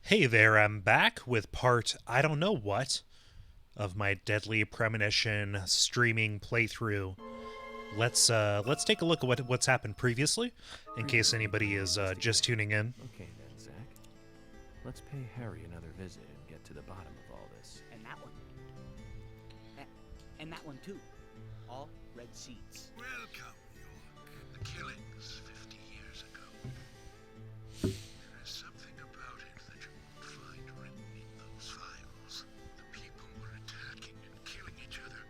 Hey there, I'm back with part I don't know what of my deadly premonition streaming playthrough. Let's take a look at what's happened previously, in case anybody is just tuning in. Okay then, Zach. Let's pay Harry another visit and get to the bottom of all this. And that one. And that one too. All red seeds. Welcome, York. The killings 50 years ago. There is something about it that you won't find written in those files. The people were attacking and killing each other,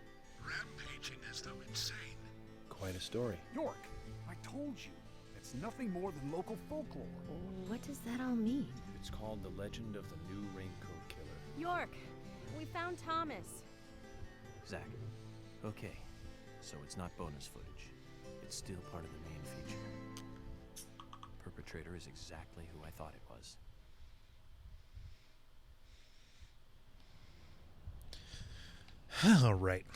rampaging as though insane. Quite a story. York, I told you, it's nothing more than local folklore. What does that all mean? It's called The Legend of the New Raincoat Killer. York, we found Thomas. Zach. Okay, so it's not bonus footage. It's still part of the main feature. Perpetrator is exactly who I thought it was. All right.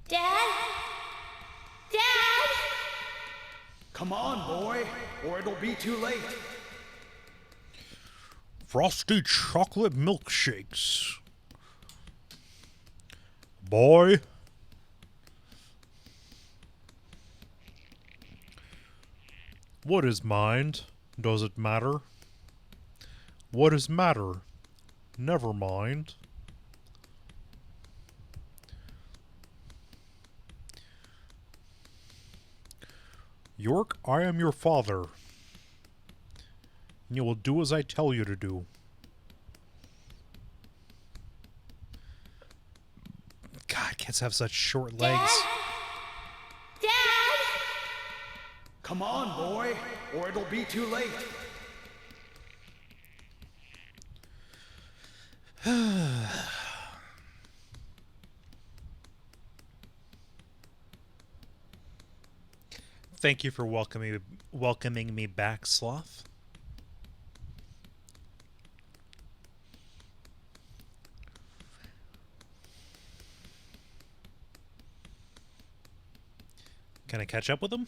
Dad? Dad? Come on, boy, or it'll be too late. Frosty chocolate milkshakes. Boy. What is mind? Does it matter? What is matter? Never mind. York, I am your father, and you will do as I tell you to do. God, kids have such short legs. Dad? Come on, boy, or it'll be too late. Thank you for welcoming me back, Sloth. Can I catch up with him?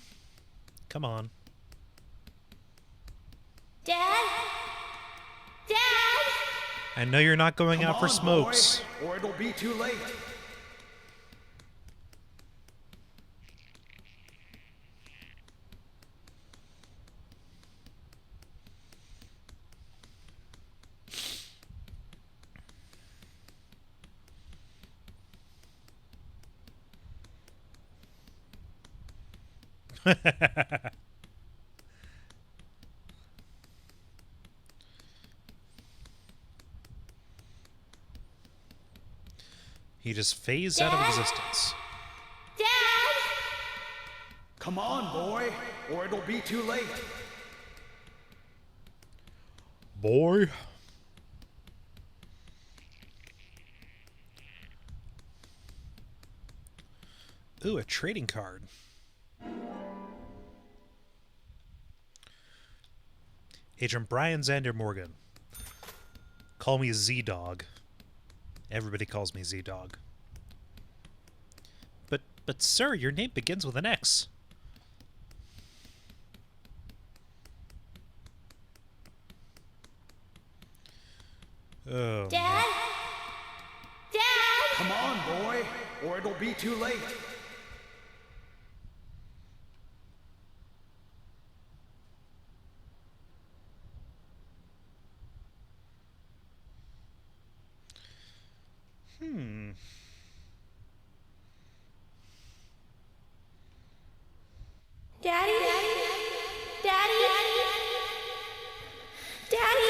Come on. Dad? Dad? I know you're not going Come out for on, smokes. boy, or it'll be too late. He just phased out of existence. Dad? Come on, boy, or it'll be too late. Boy. Ooh, a trading card. Agent Brian Xander Morgan. Call me Z-Dog. Everybody calls me Z-Dog. But sir, your name begins with an X. Oh. Dad? Dad? Come on, boy, or it'll be too late. Daddy? Daddy? Daddy?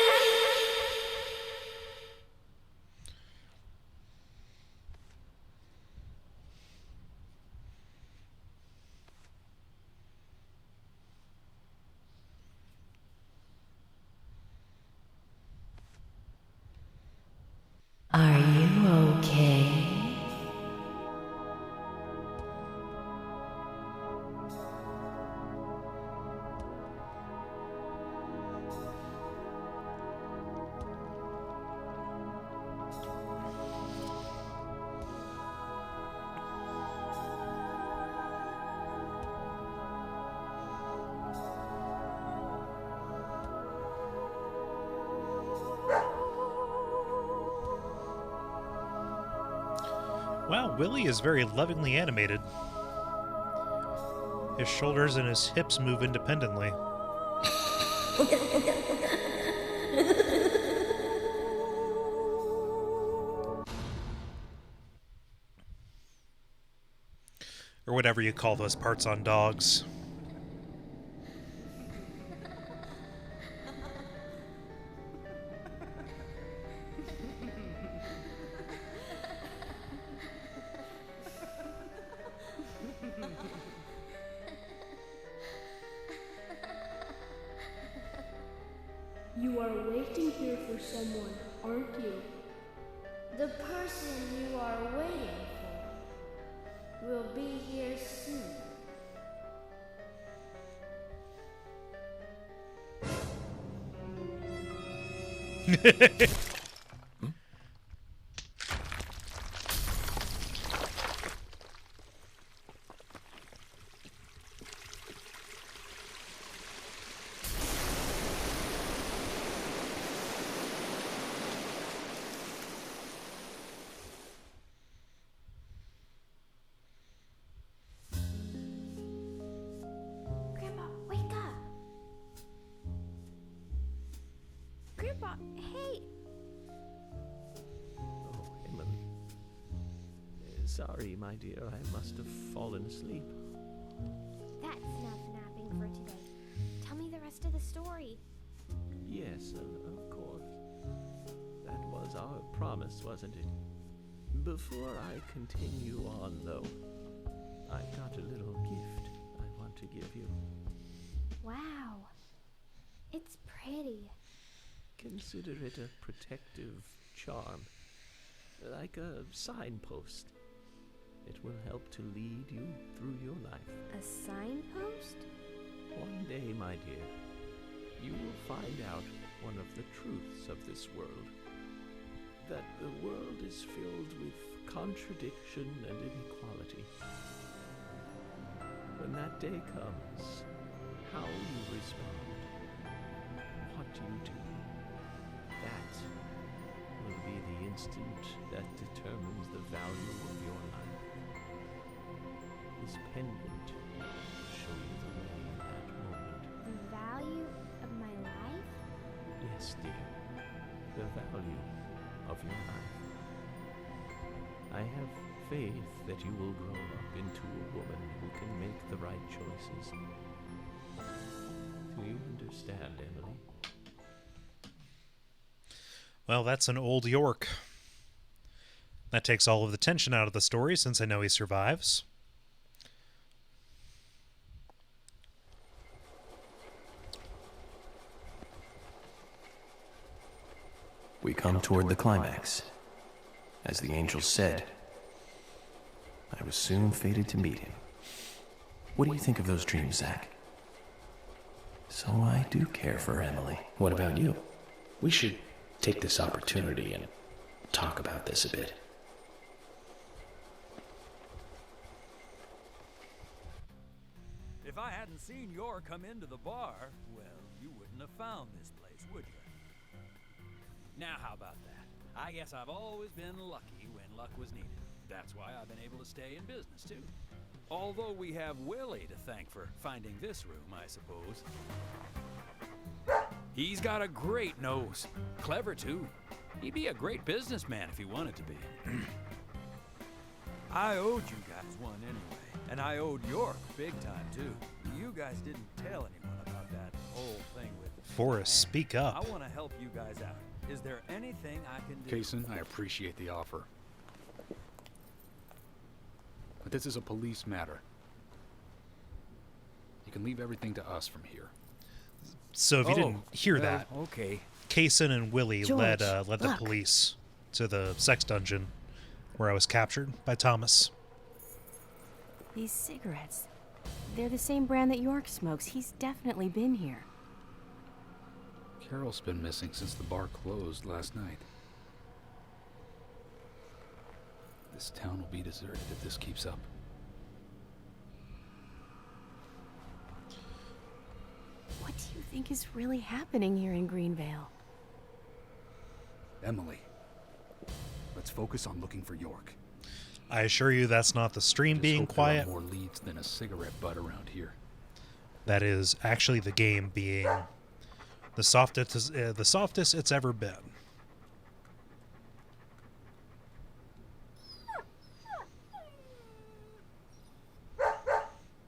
Wow, Willie is very lovingly animated. His shoulders and his hips move independently. Or whatever you call those parts on dogs. You are waiting here for someone, aren't you? The person you are waiting for will be here soon. Grandpa, wake up. Grandpa, hey. Oh, Emily. Sorry, my dear, I must have fallen asleep. That's enough napping for today. Tell me the rest of the story. Yes, of course. That was our promise, wasn't it? Before I continue on, though, I've got a little gift I want to give you. Wow. It's pretty. Consider it a protective charm, like a signpost. It will help to lead you through your life. A signpost? One day, my dear, you will find out one of the truths of this world. That the world is filled with contradiction and inequality. When that day comes, how you respond, what you do, that will be the instant that determines the value of your life. This pendant will show you the way in that moment. The value of my life? Yes, dear, the value of your life. I have faith that you will grow up into a woman who can make the right choices. Do you understand, Emily? Well, that's an old York. That takes all of the tension out of the story since I know he survives. We come toward the climax. As the angel said, I was soon fated to meet him. What do you think of those dreams, Zach? So I do care for Emily. What about you? We should take this opportunity and talk about this a bit. If I hadn't seen Yor come into the bar, well, you wouldn't have found this place, would you? Now, how about that? I guess I've always been lucky when luck was needed. That's why I've been able to stay in business, too. Although we have Willie to thank for finding this room, I suppose. He's got a great nose. Clever, too. He'd be a great businessman if he wanted to be. I owed you guys one anyway, and I owed York big time, too. You guys didn't tell anyone about that whole thing with Forrest, speak up. I want to help you guys out. Is there anything I can do? Kaysen, I appreciate the offer. But this is a police matter. You can leave everything to us from here. So if you didn't hear that, Okay. Kaysen and Willie led George, the look. police to the sex dungeon where I was captured by Thomas. These cigarettes. They're the same brand that York smokes. He's definitely been here. Carol's been missing since the bar closed last night. This town will be deserted if this keeps up. What do you think is really happening here in Greenvale? Emily, let's focus on looking for York. I assure you that's not the stream Just being hope there quiet. are more leads than a cigarette butt around here. That is actually the game being the softest it's ever been.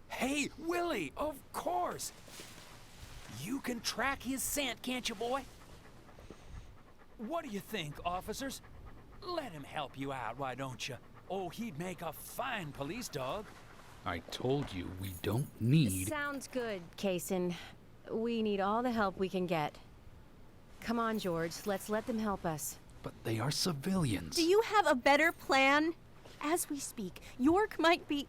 Hey, Willie, of course. You can track his scent, can't you, boy? What do you think, officers? Let him help you out, why don't you? Oh, he'd make a fine police dog. I told you we don't need... Sounds good, Kaysen. We need all the help we can get. Come on, George. Let's let them help us. But they are civilians. Do you have a better plan? As we speak, York might be...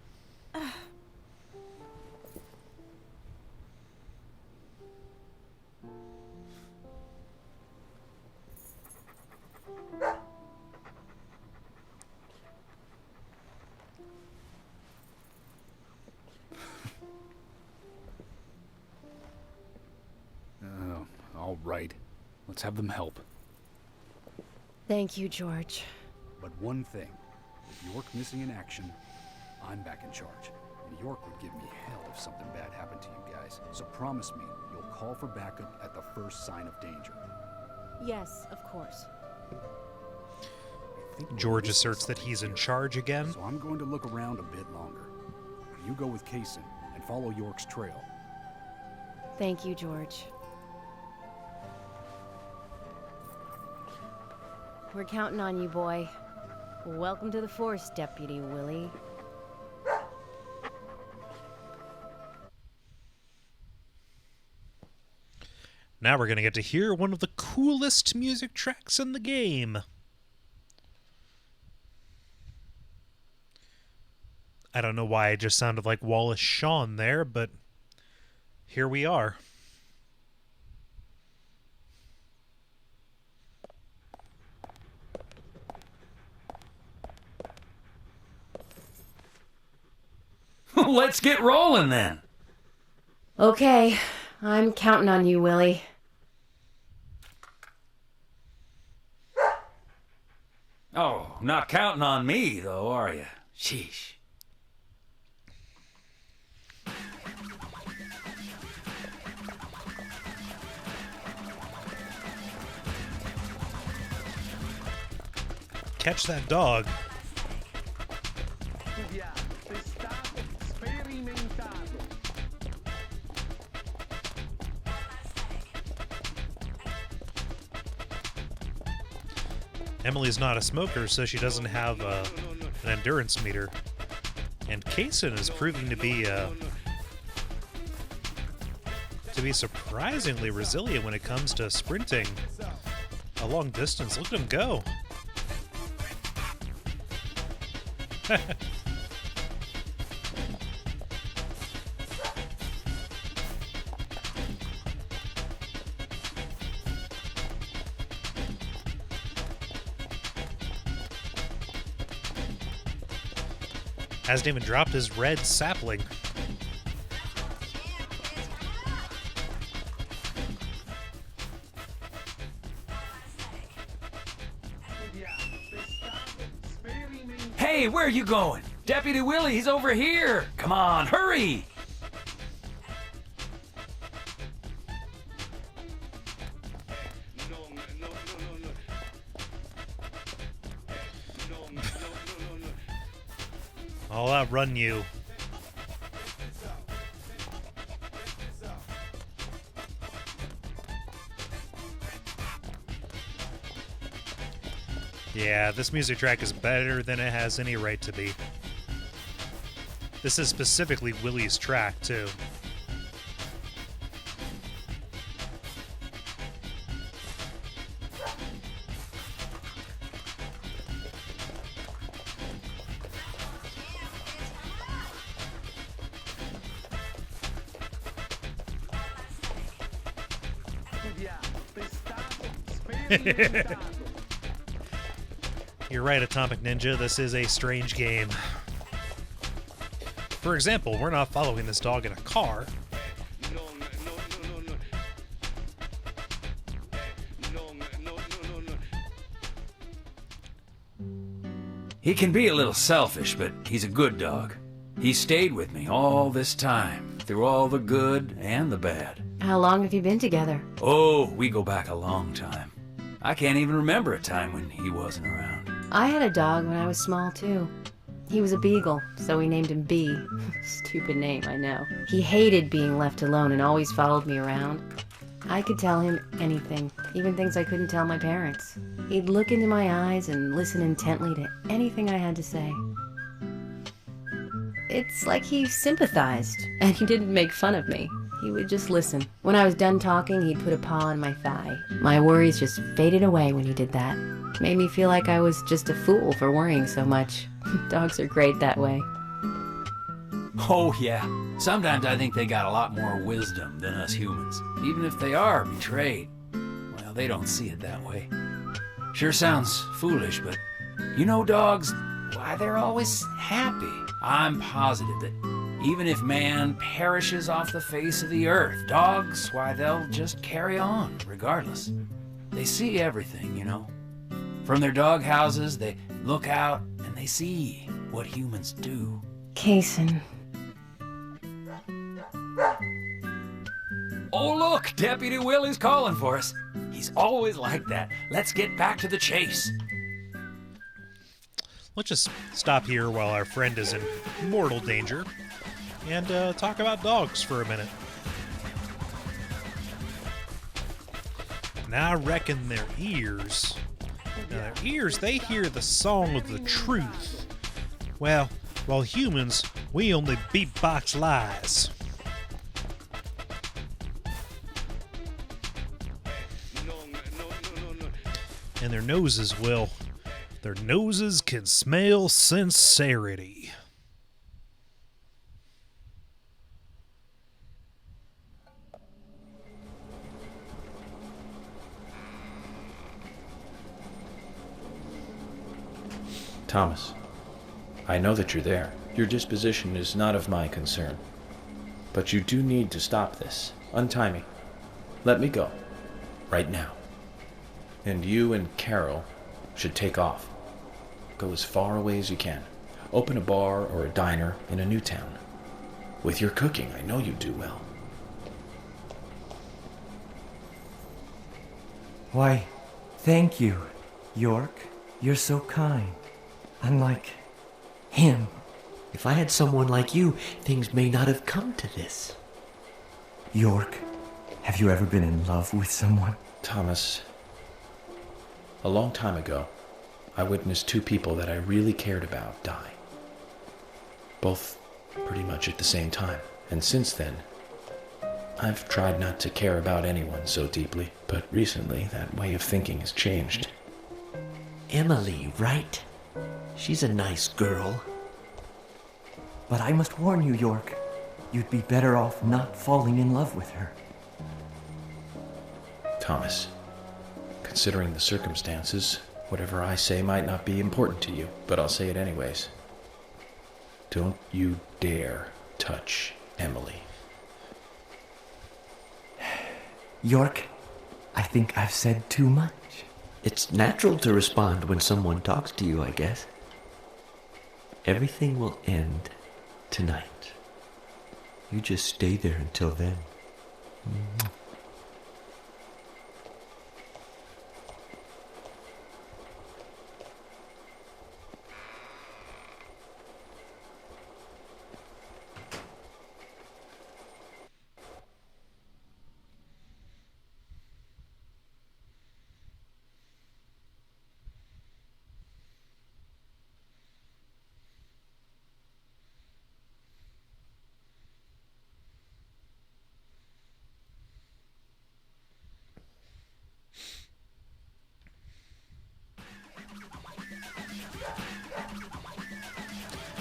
All right. Let's have them help. Thank you, George. But one thing. With York missing in action, I'm back in charge. And York would give me hell if something bad happened to you guys. So promise me you'll call for backup at the first sign of danger. Yes, of course. I think we're George missing asserts that something he's in here. charge again. So I'm going to look around a bit longer. You go with Kaysen and follow York's trail. Thank you, George. We're counting on you, boy. Welcome to the force, Deputy Willie. Now we're going to get to hear one of the coolest music tracks in the game. I don't know why it just sounded like Wallace Shawn there, but here we are. Let's get rolling then. Okay, I'm counting on you, Willie. Oh, not counting on me, though, are you? Sheesh. Catch that dog. Emily's not a smoker, so she doesn't have an endurance meter. And Kaysen is proving to be surprisingly resilient when it comes to sprinting a long distance. Look at him go. Hasn't even dropped his red sapling. Hey, where are you going? Deputy Willie, he's over here. Come on, hurry. I'll outrun you. Yeah, this music track is better than it has any right to be. This is specifically Willie's track, too. You're right, Atomic Ninja, this is a strange game. For example, we're not following this dog in a car. He can be a little selfish, but he's a good dog. He stayed with me all this time, through all the good and the bad. How long have you been together? Oh, we go back a long time. I can't even remember a time when he wasn't around. I had a dog when I was small, too. He was a beagle, so we named him B. Stupid name, I know. He hated being left alone and always followed me around. I could tell him anything, even things I couldn't tell my parents. He'd look into my eyes and listen intently to anything I had to say. It's like he sympathized, and he didn't make fun of me. He would just listen. When I was done talking, he'd put a paw on my thigh. My worries just faded away when he did that. Made me feel like I was just a fool for worrying so much. Dogs are great that way. Oh, yeah. Sometimes I think they got a lot more wisdom than us humans. Even if they are betrayed. Well, they don't see it that way. Sure sounds foolish, but you know dogs, why, they're always happy. I'm positive that even if man perishes off the face of the earth, dogs, why, they'll just carry on, regardless. They see everything, you know. From their dog houses, they look out and they see what humans do. Kaysen. Oh, look! Deputy Willie's calling for us. He's always like that. Let's get back to the chase. Let's just stop here while our friend is in mortal danger and talk about dogs for a minute. Now I reckon their ears, they hear the song of the truth. Well, while humans, we only beatbox lies. And their noses, well, their noses can smell sincerity. Thomas, I know that you're there. Your disposition is not of my concern. But you do need to stop this. Untie me. Let me go. Right now. And you and Carol should take off. Go as far away as you can. Open a bar or a diner in a new town. With your cooking, I know you do well. Why, thank you, York. You're so kind. Unlike him. If I had someone like you, things may not have come to this. York, have you ever been in love with someone? Thomas, a long time ago, I witnessed two people that I really cared about die. Both pretty much at the same time. And since then, I've tried not to care about anyone so deeply. But recently, that way of thinking has changed. Emily, right? She's a nice girl. But I must warn you, York. You'd be better off not falling in love with her. Thomas, considering the circumstances, whatever I say might not be important to you, but I'll say it anyways. Don't you dare touch Emily. York, I think I've said too much. It's natural to respond when someone talks to you, I guess. Everything will end tonight. You just stay there until then.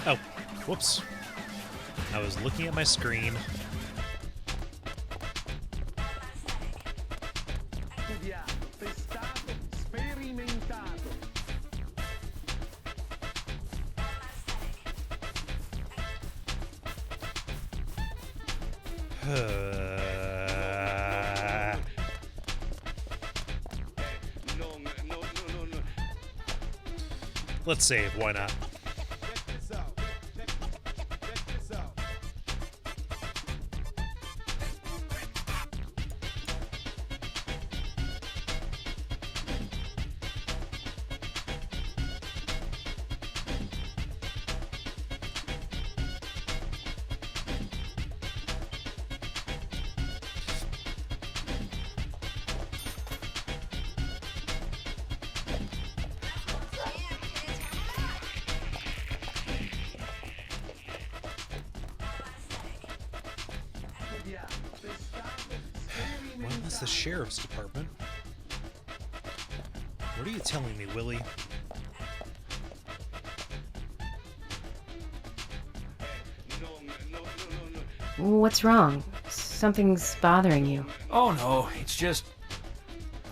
Oh, whoops. I was looking at my screen. Let's save. Why not? Well, that's the sheriff's department. What are you telling me, Willie? What's wrong? Something's bothering you. Oh no, it's just...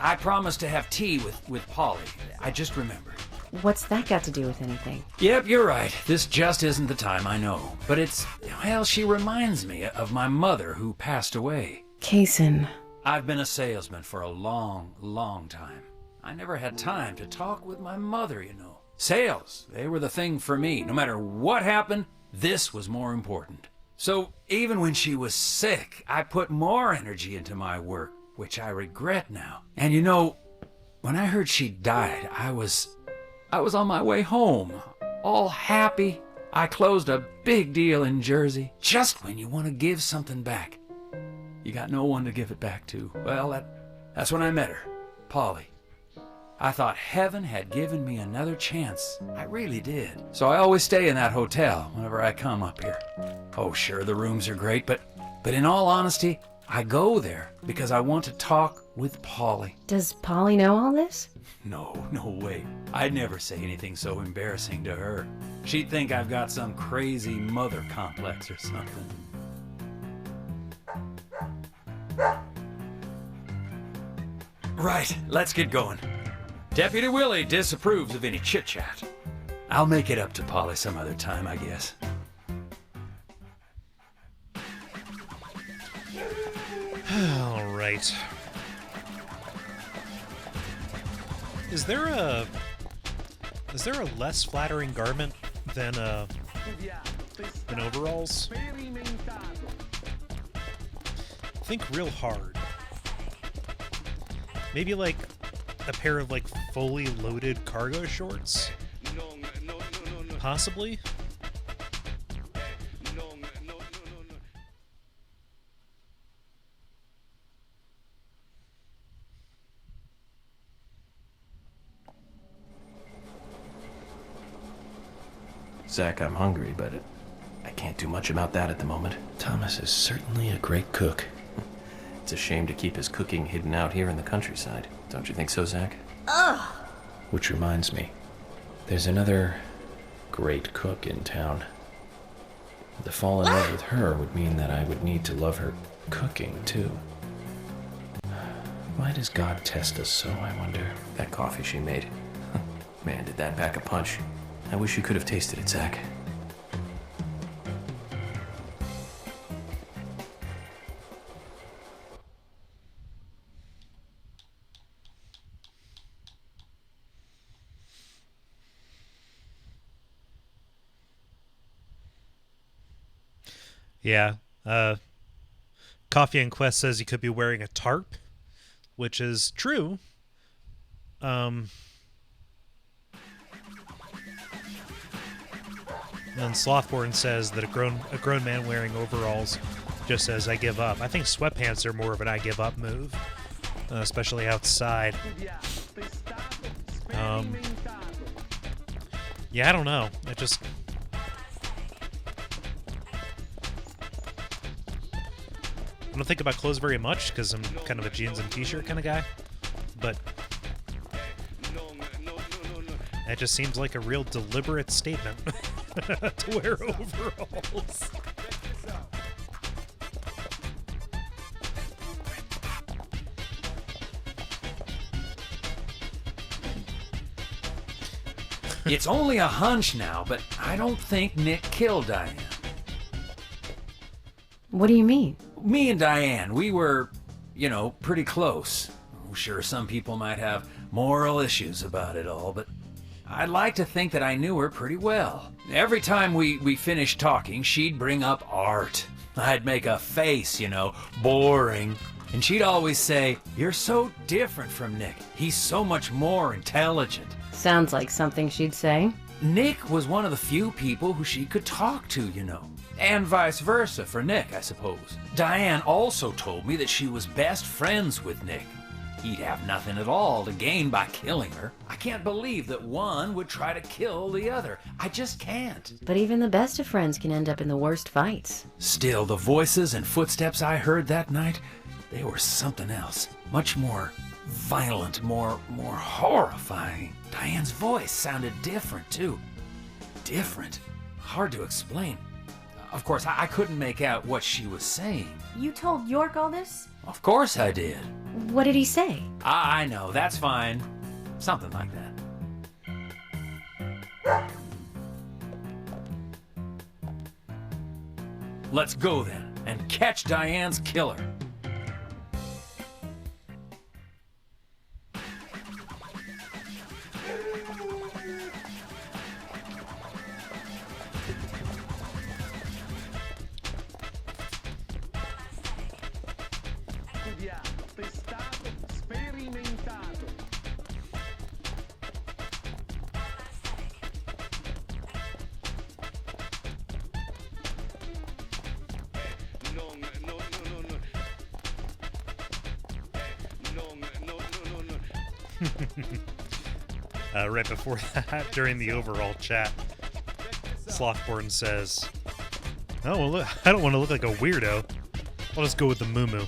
I promised to have tea with Polly. I just remembered. What's that got to do with anything? Yep, you're right. This just isn't the time, I know. But it's... well, she reminds me of my mother who passed away. Kaysen. I've been a salesman for a long, long time. I never had time to talk with my mother, you know. Sales, they were the thing for me. No matter what happened, this was more important. So even when she was sick, I put more energy into my work, which I regret now. And you know, when I heard she died, I was on my way home, all happy. I closed a big deal in Jersey. Just when you want to give something back, you got no one to give it back to. Well, that's when I met her, Polly. I thought heaven had given me another chance. I really did. So I always stay in that hotel whenever I come up here. Oh, sure, the rooms are great, but in all honesty, I go there because I want to talk with Polly. Does Polly know all this? No way. I'd never say anything so embarrassing to her. She'd think I've got some crazy mother complex or something. Right, let's get going. Deputy Willie disapproves of any chit-chat. I'll make it up to Polly some other time, I guess. All right. Is there a less flattering garment than overalls? Think real hard. Maybe like a pair of like fully loaded cargo shorts? Possibly? Zach, I'm hungry, but I can't do much about that at the moment. Thomas is certainly a great cook. It's a shame to keep his cooking hidden out here in the countryside. Don't you think so, Zach? Ugh. Which reminds me, there's another great cook in town. To fall in love with her would mean that I would need to love her cooking, too. Why does God test us so, I wonder? That coffee she made. Man, did that pack a punch. I wish you could have tasted it, Zach. Yeah. Coffee and Quest says you could be wearing a tarp, which is true. And Slothborn says that a grown man wearing overalls just says, I give up. I think sweatpants are more of an I give up move, especially outside. Yeah, I don't know. I don't think about clothes very much because I'm kind of a jeans and t-shirt kind of guy, but that just seems like a real deliberate statement to wear overalls. It's only a hunch now, but I don't think Nick killed Diane. What do you mean? Me and Diane, we were, pretty close. Oh, sure, some people might have moral issues about it all, but I'd like to think that I knew her pretty well. Every time we finished talking, she'd bring up art. I'd make a face, you know, boring. And she'd always say, "You're so different from Nick. He's so much more intelligent." Sounds like something she'd say. Nick was one of the few people who she could talk to, you know. And vice versa for Nick, I suppose. Diane also told me that she was best friends with Nick. He'd have nothing at all to gain by killing her. I can't believe that one would try to kill the other. I just can't. But even the best of friends can end up in the worst fights. Still, the voices and footsteps I heard that night, they were something else. Much more violent, more horrifying. Diane's voice sounded different, too. Different. Hard to explain. Of course, I couldn't make out what she was saying. You told York all this? Of course I did. What did he say? I know, that's fine. Something like that. Let's go then, and catch Diane's killer. Right before that, during the overall chat, Slothborn says, "Oh, well, look, I don't want to look like a weirdo. I'll just go with the moo-moo."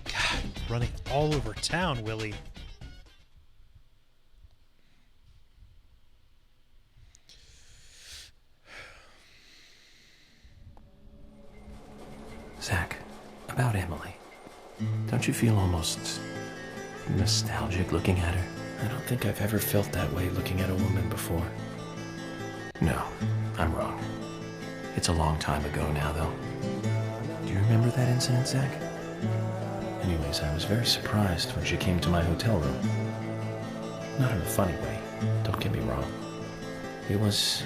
God, running all over town, Willie. Zach, about Emily. Don't you feel almost nostalgic looking at her? I don't think I've ever felt that way looking at a woman before. No, I'm wrong. It's a long time ago now, though. Do you remember that incident, Zach? Anyways, I was very surprised when she came to my hotel room. Not in a funny way, don't get me wrong. It was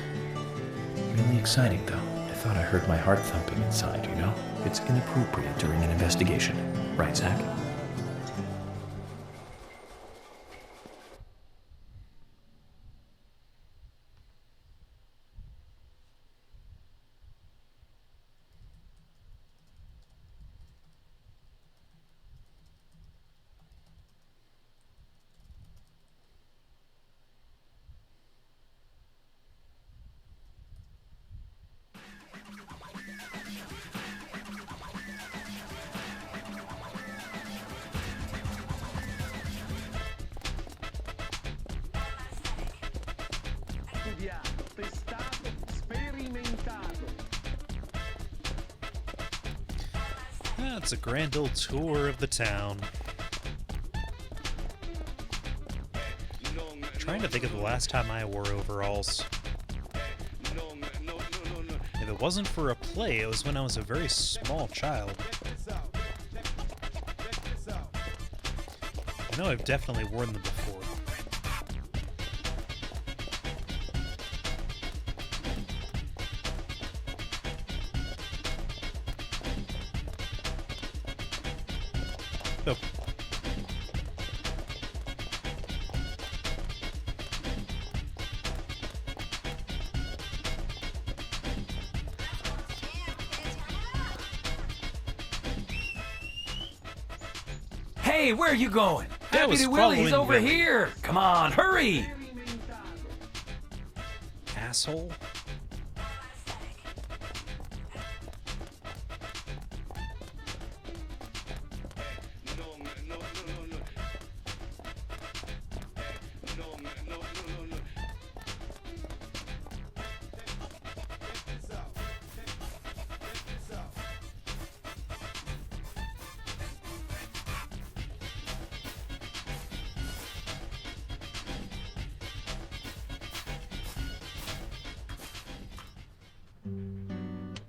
really exciting, though. I thought I heard my heart thumping inside, you know? It's inappropriate during an investigation. Right, Zach? It's a grand old tour of the town. Trying to think of the last time I wore overalls. If it wasn't for a play, it was when I was a very small child. I know I've definitely worn them before. Oh. Hey, where are you going? I was Deputy Willie's following over Willie. here. Come on, hurry. Asshole.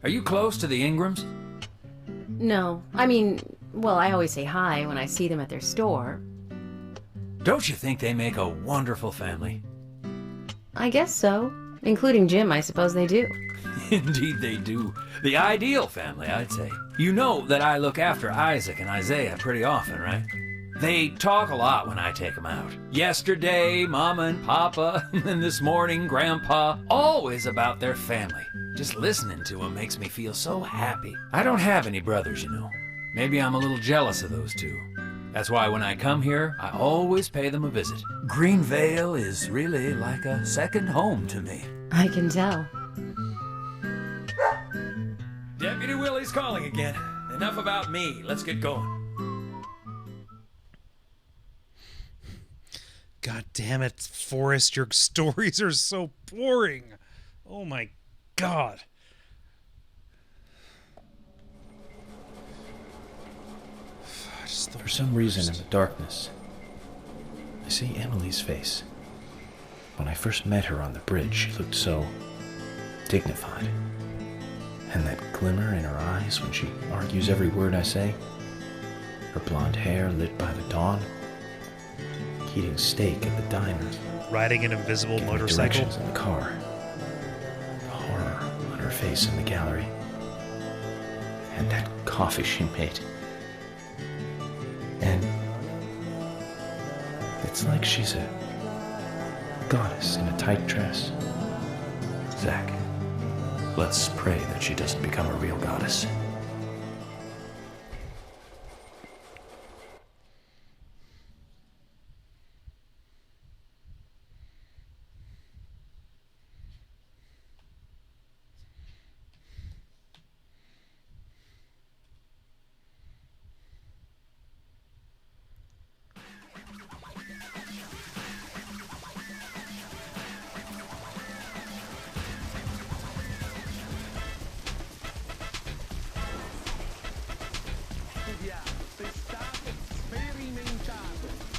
Are you close to the Ingrams? No, I mean, Well, I always say hi when I see them at their store. Don't you think they make a wonderful family? I guess so. Including Jim, I suppose they do. Indeed they do. The ideal family, I'd say. You know that I look after Isaac and Isaiah pretty often, right? They talk a lot when I take them out. Yesterday, Mama and Papa, and this morning, Grandpa, always about their family. Just listening to them makes me feel so happy. I don't have any brothers, you know. Maybe I'm a little jealous of those two. That's why when I come here, I always pay them a visit. Greenvale is really like a second home to me. I can tell. Deputy Willie's calling again. Enough about me. Let's get going. God damn it, Forrest, your stories are so boring. Oh my god. For some reason in the darkness, I see Emily's face. When I first met her on the bridge, she looked so dignified. And that glimmer in her eyes when she argues every word I say. Her blonde hair lit by the dawn. Eating steak at the diner. Riding an invisible Giving motorcycle. directions in the car. The horror on her face in the gallery. And that coffee she made. And it's like she's a goddess in a tight dress. Zach, let's pray that she doesn't become a real goddess.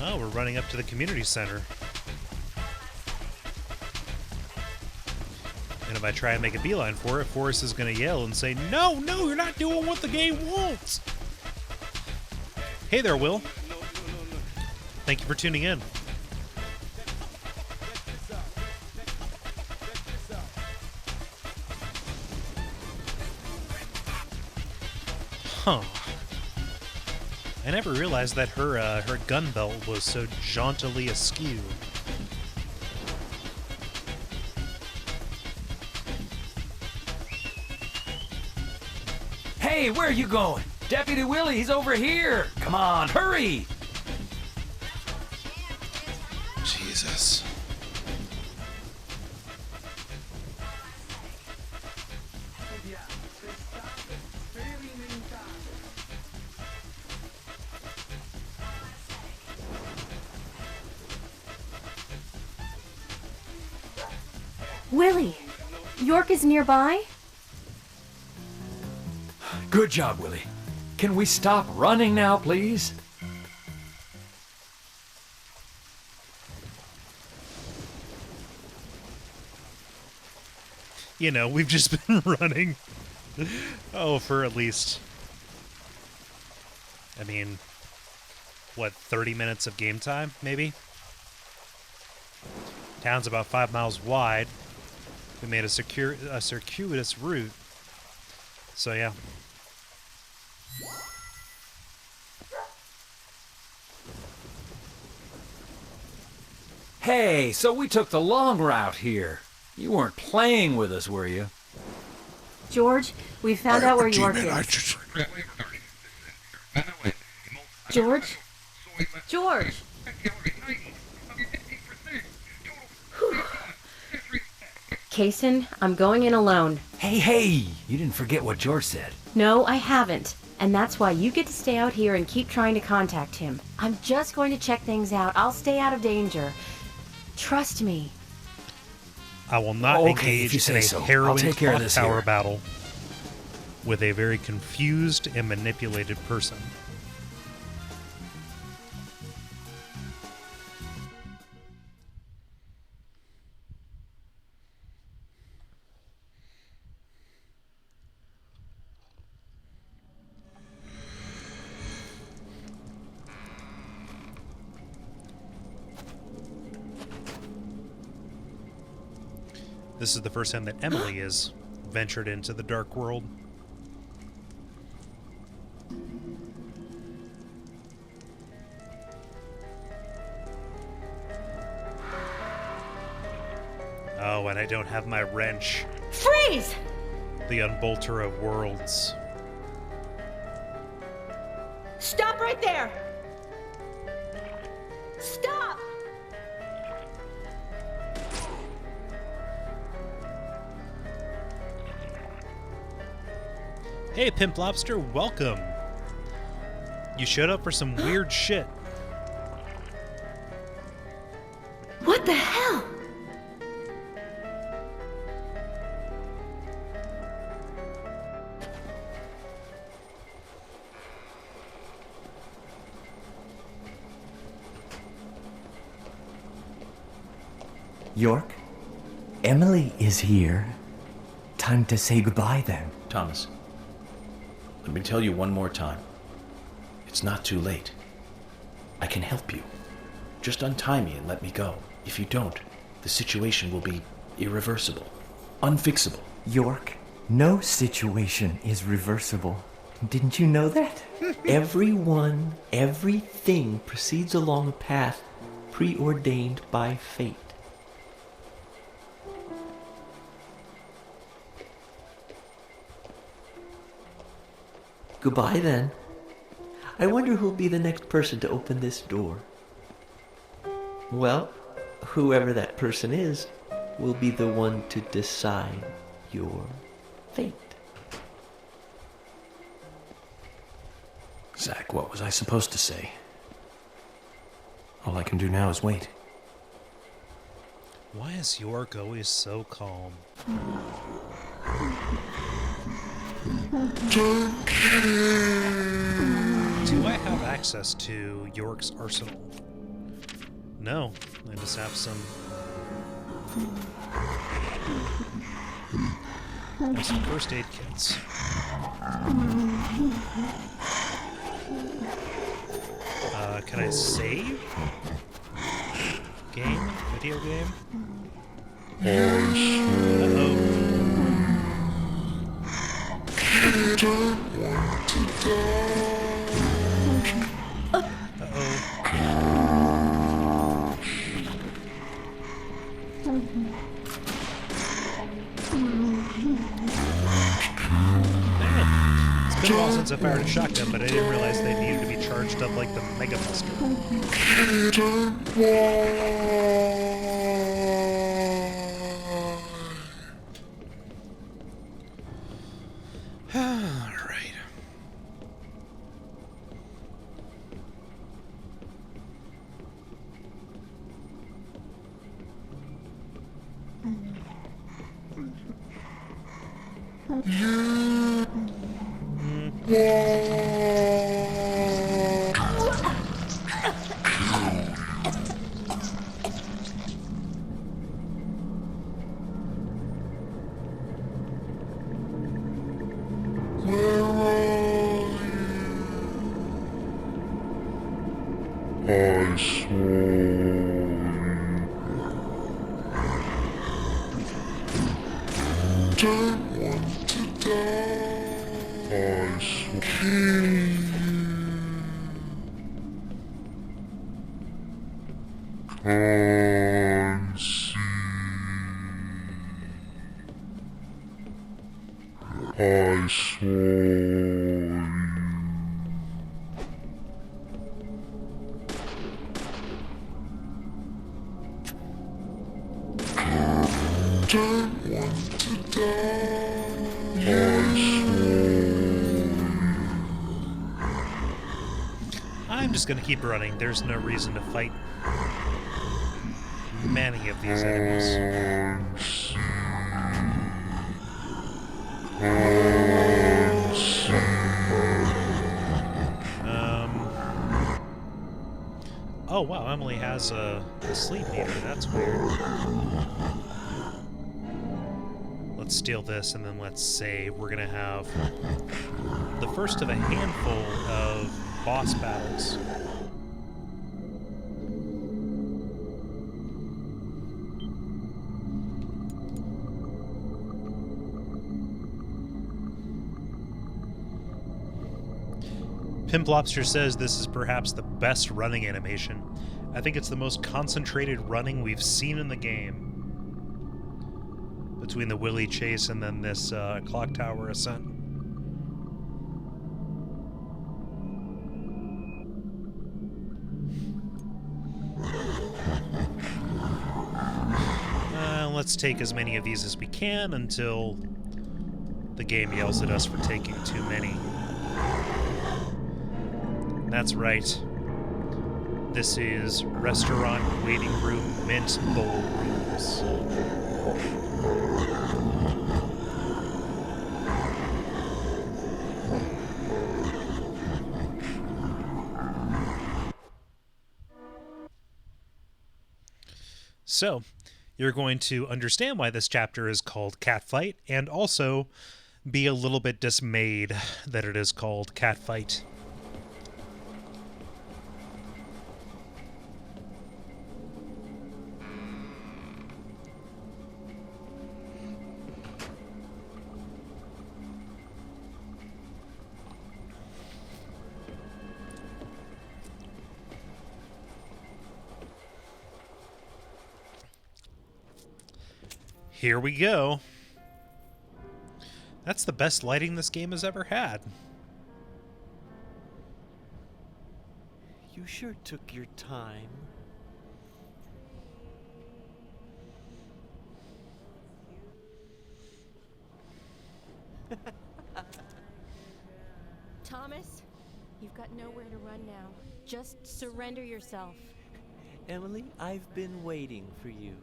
Oh, we're running up to the community center. And if I try and make a beeline for it, Forrest is going to yell and say, "No, no, you're not doing what the game wants!" Hey there, Will. Thank you for tuning in. Huh. I never realized that her gun belt was so jauntily askew. Hey, where are you going? Deputy Willie, he's over here. Come on, hurry. Jesus. Willie, York is nearby? Good job, Willie. Can we stop running now, please? You know, we've just been running. Oh, for at least... I mean, what, 30 minutes of game time, maybe? Town's about 5 miles wide. We made a circuitous route. So, yeah. Hey, so we took the long route here. You weren't playing with us, were you? George, we found out where York is. George? George! Kaysen, I'm going in alone. Hey, you didn't forget what George said. No, I haven't. And that's why you get to stay out here and keep trying to contact him. I'm just going to check things out. I'll stay out of danger. Trust me. I will not engage in a harrowing clock tower battle with a very confused and manipulated person. This is the first time that Emily has ventured into the dark world. Oh, and I don't have my wrench. Freeze! The unbolter of worlds. Stop right there! Stop! Hey, Pimp Lobster, welcome. You showed up for some weird shit. What the hell? York, Emily is here. Time to say goodbye then. Thomas, let me tell you one more time. It's not too late. I can help you. Just untie me and let me go. If you don't, the situation will be irreversible, unfixable. York, no situation is reversible. Didn't you know that? Everyone, everything proceeds along a path preordained by fate. Goodbye then. I wonder who'll be the next person to open this door. Well, whoever that person is will be the one to decide your fate. Zach, what was I supposed to say? All I can do now is wait. Why is York always so calm? Do I have access to York's arsenal? No, I just have some first aid kits. Can I save? Game? Video game? Uh-oh. It's been a while since I fired a shotgun, but I didn't realize they needed to be charged up like the Mega Buster. Alright. I'm just gonna keep running. There's no reason to fight many of these enemies. Oh wow, Emily has a sleep meter. That's weird. Let's steal this and then let's save. We're gonna have the first of a handful of boss battles. Pimp Lobster says this is perhaps the best running animation. I think it's the most concentrated running we've seen in the game. Between the Willie chase and then this clock tower ascent. Let's take as many of these as we can until the game yells at us for taking too many. That's right. This is Restaurant Waiting Room Mint Bowl Rooms. So, you're going to understand why this chapter is called Catfight, and also be a little bit dismayed that it is called Catfight. Here we go. That's the best lighting this game has ever had. You sure took your time. Thomas, you've got nowhere to run now. Just surrender yourself. Emily, I've been waiting for you.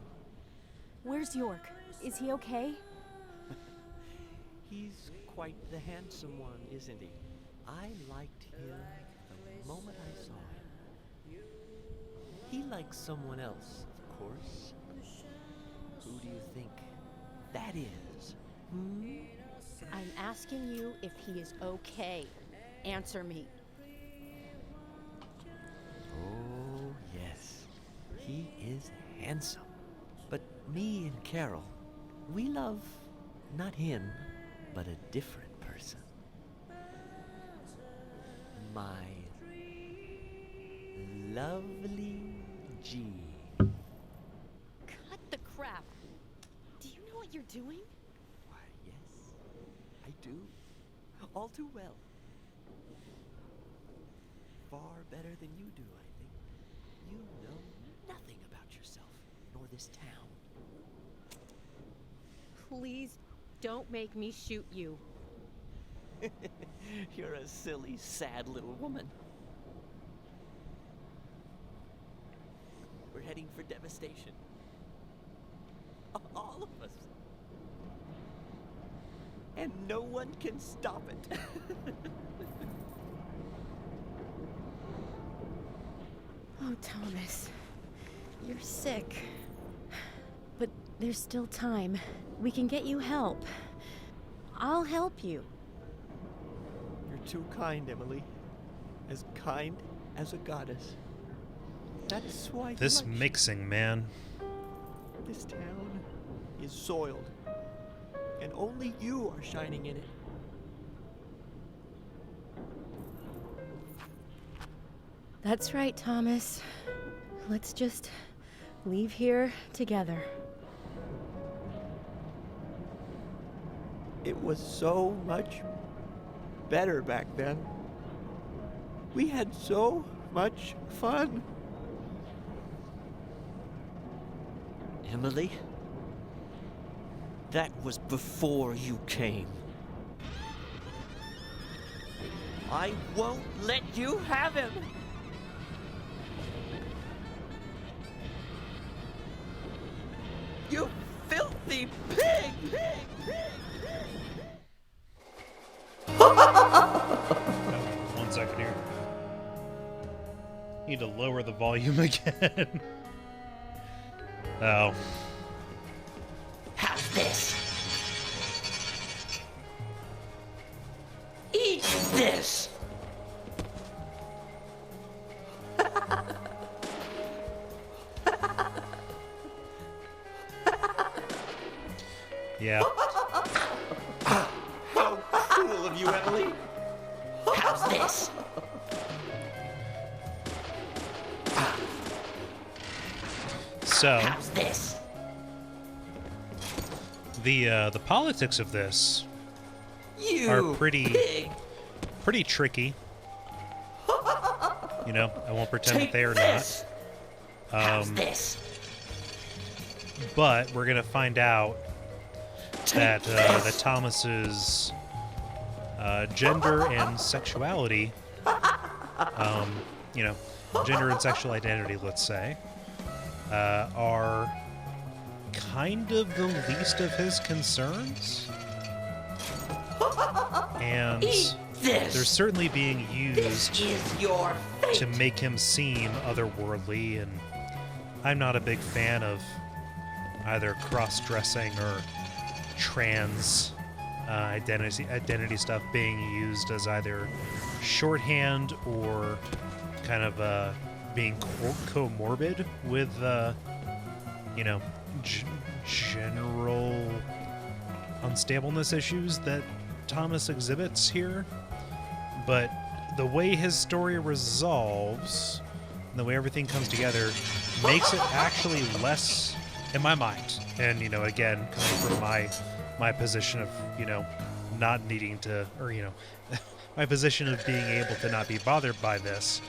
Where's York? Is he okay? He's quite the handsome one, isn't he? I liked him the moment I saw him. He likes someone else, of course. Who do you think that is? I'm asking you if he is okay. Answer me. Oh, yes. He is handsome. But me and Carol, we love not him, but a different person. My lovely Jean. Cut the crap. Do you know what you're doing? Why, yes, I do. All too well. Far better than you do, I think. You know nothing about yourself, nor this town. Please don't make me shoot you. You're a silly, sad little woman. We're heading for devastation. All of us. And no one can stop it. Oh, Thomas. You're sick. But there's still time. We can get you help. I'll help you. You're too kind, Emily. As kind as a goddess. That's why this mixing, man. This town is soiled. And only you are shining in it. That's right, Thomas. Let's just leave here together. It was so much better back then. We had so much fun. Emily, that was before you came. I won't let you have him. You filthy pig! One second here. Need to lower the volume again. Oh. Have this. Eat this. Yeah. How cruel of you, Emily. How's this? So, How's this? the politics of this You are pretty pig. tricky. You know, I won't pretend Take that they are this. not. How's this? But we're gonna find out that that Thomas's gender and sexuality, you know, gender and sexual identity, let's say, are kind of the least of his concerns. And This. they're certainly being This used is your fate. to make him seem otherworldly, and I'm not a big fan of either cross-dressing or trans identity stuff being used as either shorthand or kind of being comorbid with you know, general unstableness issues that Thomas exhibits here. But the way his story resolves, and the way everything comes together, makes it actually less, in my mind, and, you know, again, coming from my position of, you know, not needing to, or, you know, my position of being able to not be bothered by this,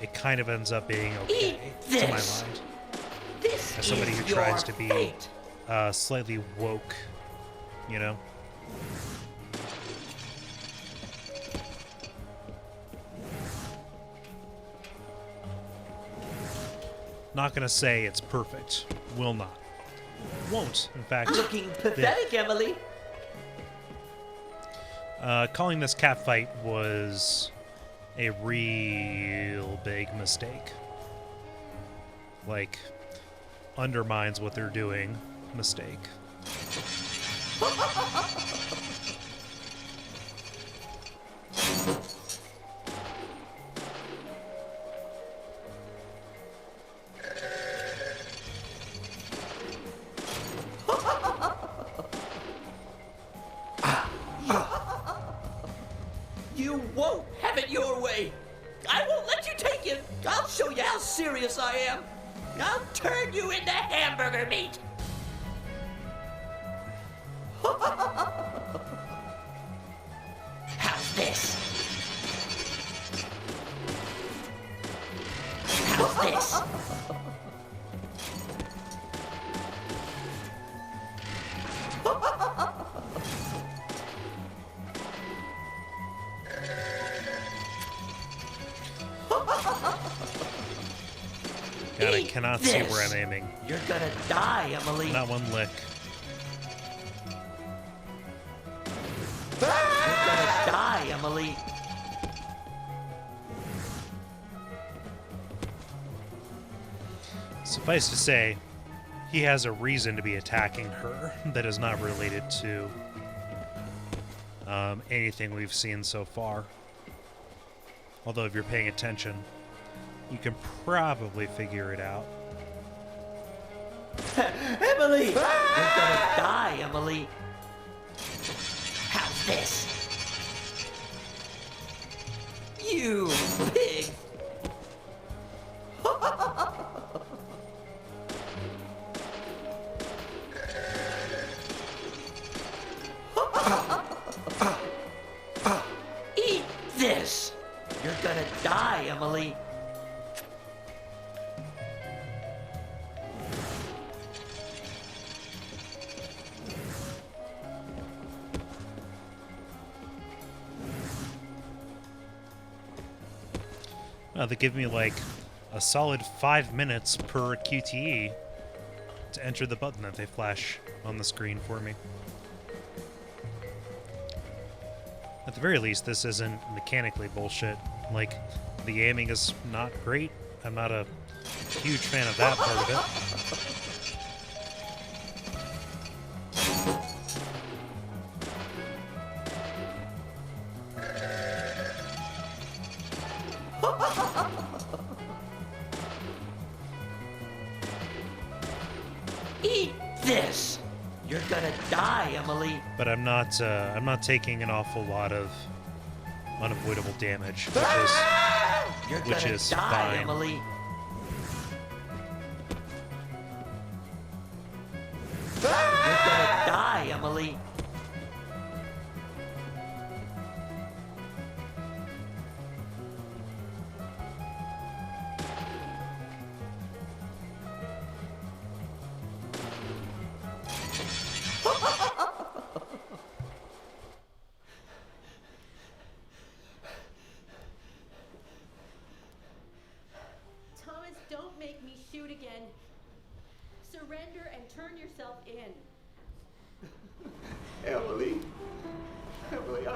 it kind of ends up being okay, to my mind. This As somebody is who tries your to be fate. slightly woke, you know? Not gonna say it's perfect. Will not. Won't, in fact. Looking pathetic, Emily. Calling this catfight was a real big mistake. Like, undermines what they're doing mistake. You won't have it your way. I won't let you take it. I'll show you how serious I am. I'll turn you into hamburger meat. How's this? How's this? God, I cannot see where I'm aiming. You're gonna die, Emily. Not one lick. You're gonna die, Emily. Suffice to say, he has a reason to be attacking her that is not related to anything we've seen so far. Although if you're paying attention, you can probably figure it out. Emily! You're gonna die, Emily. How's this? You pig! Eat this! You're gonna die, Emily. They give me like a solid 5 minutes per QTE to enter the button that they flash on the screen for me. At the very least, this isn't mechanically bullshit. Like, the aiming is not great. I'm not a huge fan of that part of it. Eat this! You're gonna die, Emily. But I'm not taking an awful lot of unavoidable damage, which is You're which gonna is die, fine. Emily. You're gonna die, Emily. Thomas, don't make me shoot again. Surrender and turn yourself in. Emily. Emily,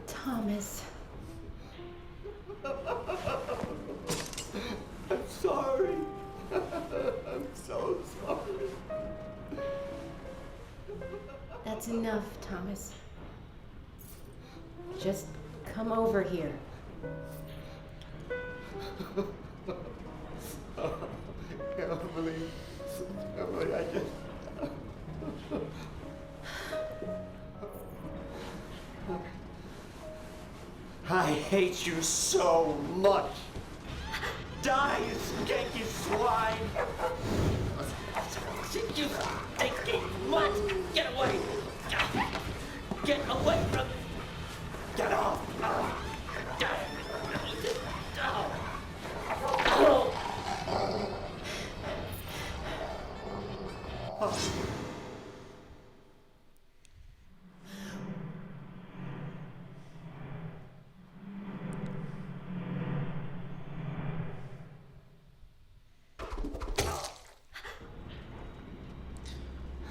Thomas. I'm sorry. I'm so sorry. That's enough, Thomas. Just come over here. Emily, Emily, I just... I hate you so much. Die, you skanky swine! You stinky mutt! Get away! Get away from me! Get off!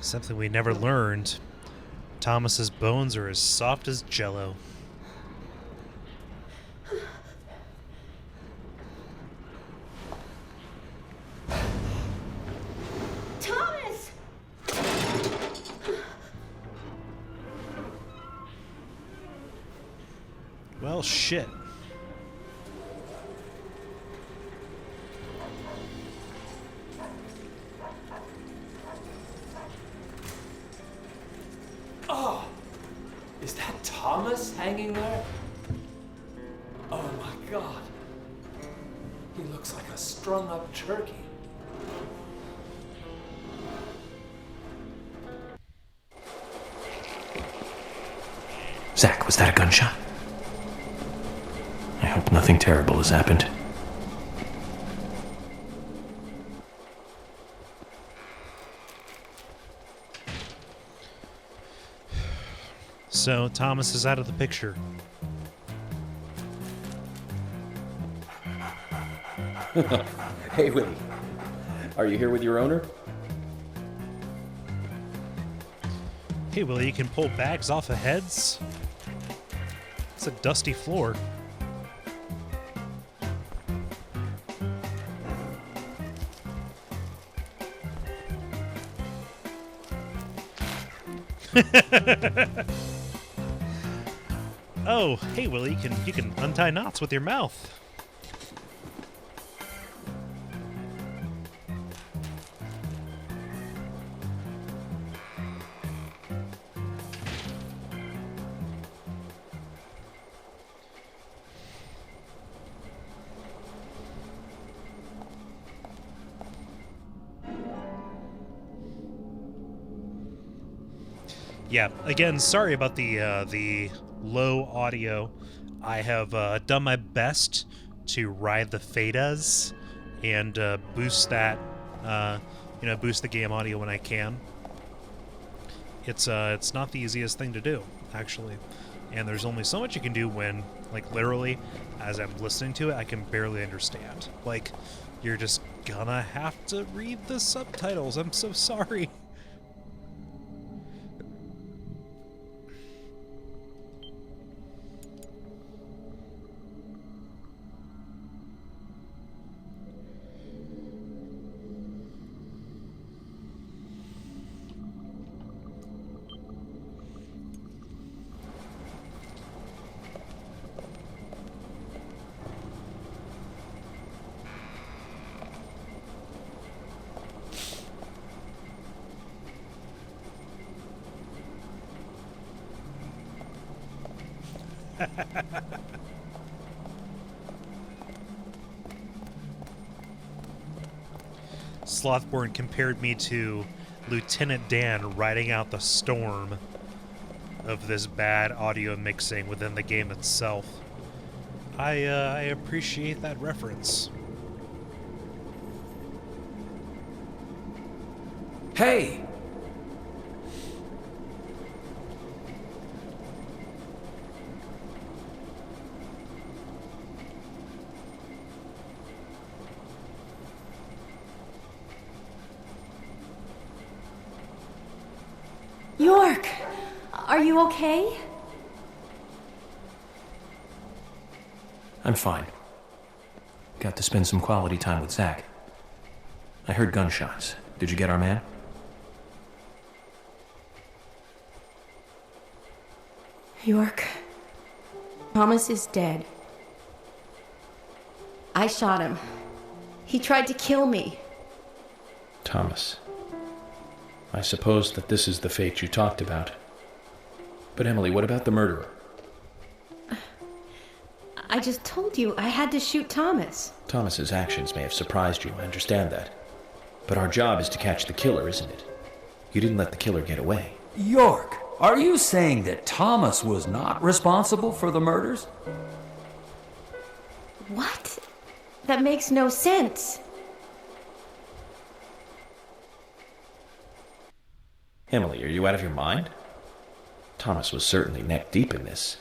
Something we never learned. Thomas's bones are as soft as jello. Thomas! Well, shit. Oh! Is that Thomas hanging there? Oh my god. He looks like a strung up turkey. Zach, was that a gunshot? I hope nothing terrible has happened. So Thomas is out of the picture. Hey, Willie. Are you here with your owner? Hey, Willie, you can pull bags off of heads? It's a dusty floor. Oh, hey, Willie, you can untie knots with your mouth. Yeah, again, sorry about the low audio. I have done my best to ride the fadas and boost that, boost the game audio when I can. It's not the easiest thing to do, actually, and there's only so much you can do when, like, literally, as I'm listening to it, I can barely understand. Like, you're just gonna have to read the subtitles. I'm so sorry. Slothborn compared me to Lieutenant Dan riding out the storm of this bad audio mixing within the game itself. I appreciate that reference. Hey! York! Are you okay? I'm fine. Got to spend some quality time with Zach. I heard gunshots. Did you get our man? York, Thomas is dead. I shot him. He tried to kill me. Thomas. I suppose that this is the fate you talked about. But Emily, what about the murderer? I just told you I had to shoot Thomas. Thomas's actions may have surprised you, I understand that. But our job is to catch the killer, isn't it? You didn't let the killer get away. York, are you saying that Thomas was not responsible for the murders? What? That makes no sense. Emily, are you out of your mind? Thomas was certainly neck deep in this.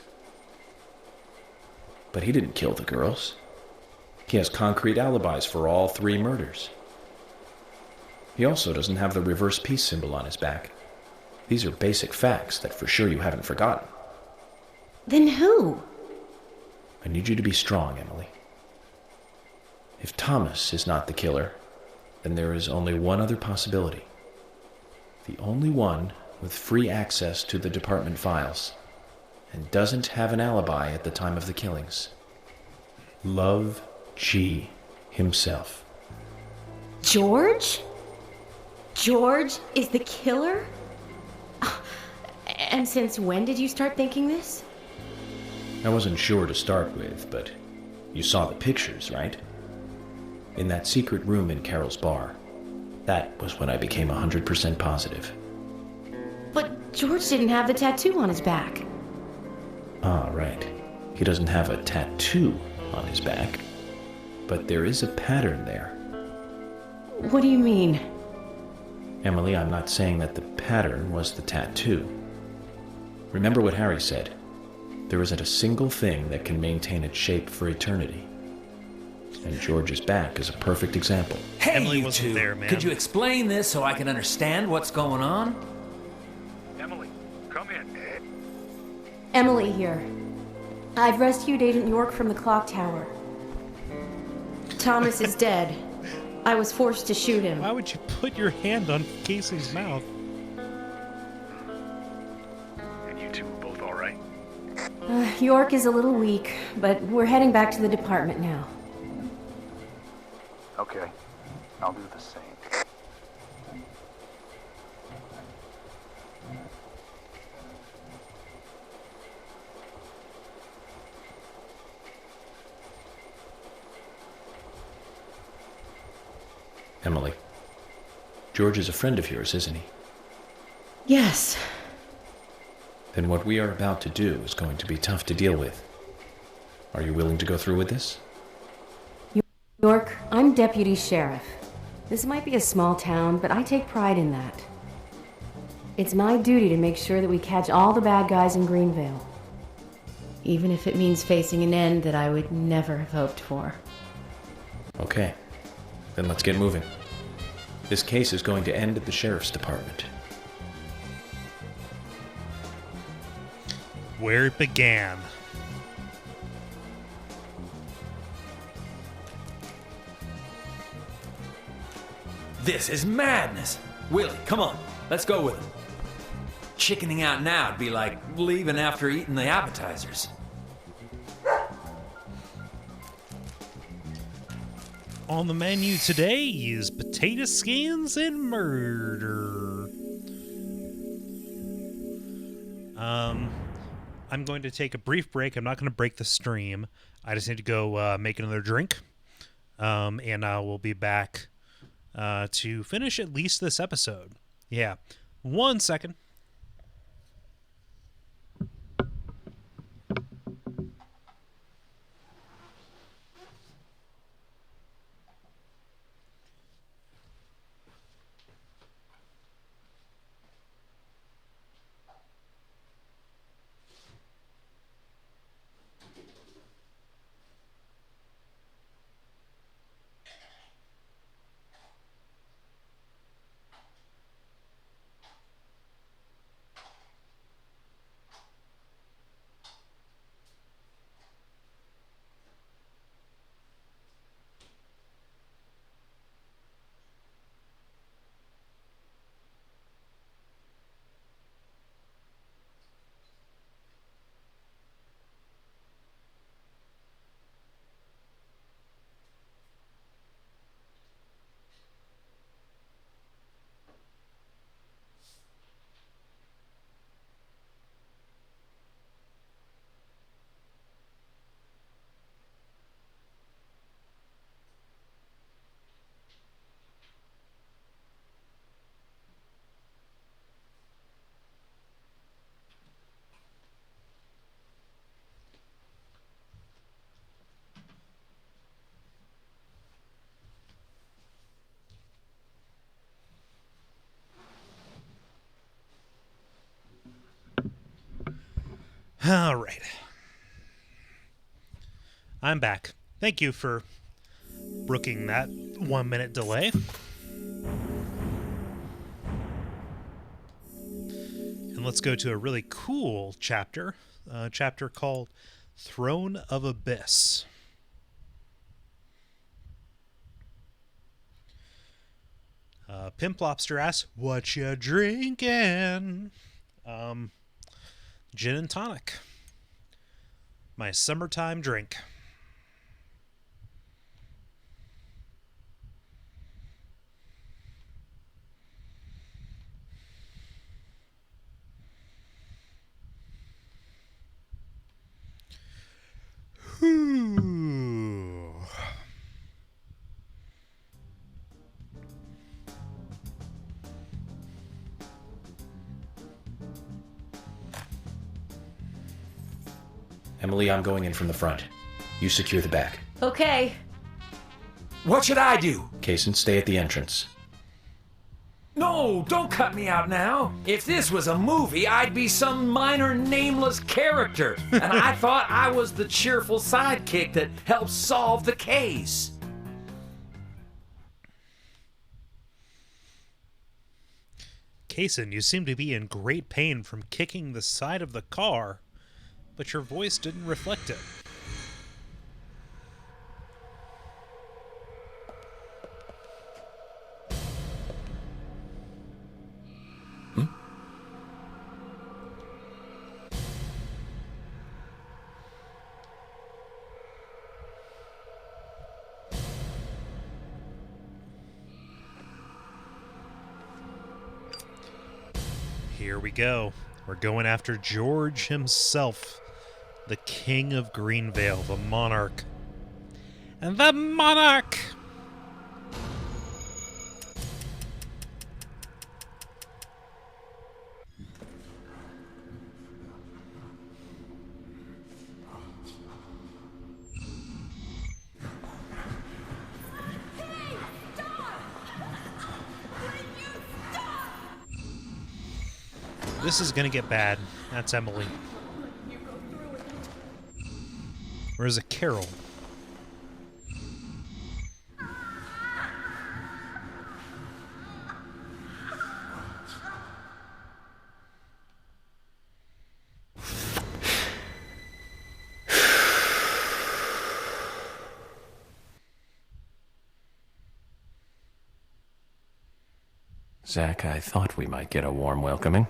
But he didn't kill the girls. He has concrete alibis for all 3 murders. He also doesn't have the reverse peace symbol on his back. These are basic facts that for sure you haven't forgotten. Then who? I need you to be strong, Emily. If Thomas is not the killer, then there is only one other possibility. The only one with free access to the department files, and doesn't have an alibi at the time of the killings. Love G himself. George? George is the killer? And since when did you start thinking this? I wasn't sure to start with, but you saw the pictures, right? In that secret room in Carol's bar. That was when I became 100% positive. But George didn't have the tattoo on his back. Ah, right. He doesn't have a tattoo on his back. But there is a pattern there. What do you mean? Emily, I'm not saying that the pattern was the tattoo. Remember what Harry said. There isn't a single thing that can maintain its shape for eternity. And George's back is a perfect example. Hey, Emily you wasn't two. there, man. Could you explain this so I can understand what's going on? Emily, come in. Emily here. I've rescued Agent York from the clock tower. Thomas is dead. I was forced to shoot him. Why would you put your hand on Casey's mouth? And you two both all right? York is a little weak, but we're heading back to the department now. Okay, I'll do the same. Emily, George is a friend of yours, isn't he? Yes. Then what we are about to do is going to be tough to deal with. Are you willing to go through with this? York, I'm deputy sheriff. This might be a small town, but I take pride in that. It's my duty to make sure that we catch all the bad guys in Greenvale. Even if it means facing an end that I would never have hoped for. Okay. Then let's get moving. This case is going to end at the sheriff's department. Where it began. This is madness. Willie, come on. Let's go with him. Chickening out now would be like leaving after eating the appetizers. On the menu today is potato skins and murder. I'm going to take a brief break. I'm not going to break the stream. I just need to go make another drink. And I will be back to finish at least this episode. Yeah. 1 second. All right. I'm back. Thank you for brooking that 1 minute delay. And let's go to a really cool chapter, a chapter called Throne of Abyss. Pimp Lobster asks, "What you drinking?" Gin and tonic. My summertime drink. Whew. Emily, I'm going in from the front. You secure the back. Okay. What should I do? Kaysen, stay at the entrance. No, don't cut me out now. If this was a movie, I'd be some minor nameless character. And I thought I was the cheerful sidekick that helps solve the case. Kaysen, you seem to be in great pain from kicking the side of the car, but your voice didn't reflect it. Here we go. We're going after George himself, the King of Greenvale, the Monarch. And the Monarch! This is gonna get bad. That's Emily. Or is it Carol? Zach, I thought we might get a warm welcoming.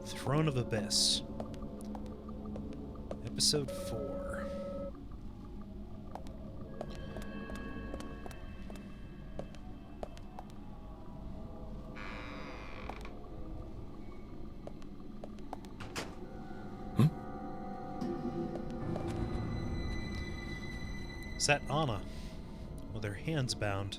Throne of Abyss. Episode 4. Is that Anna with her hands bound?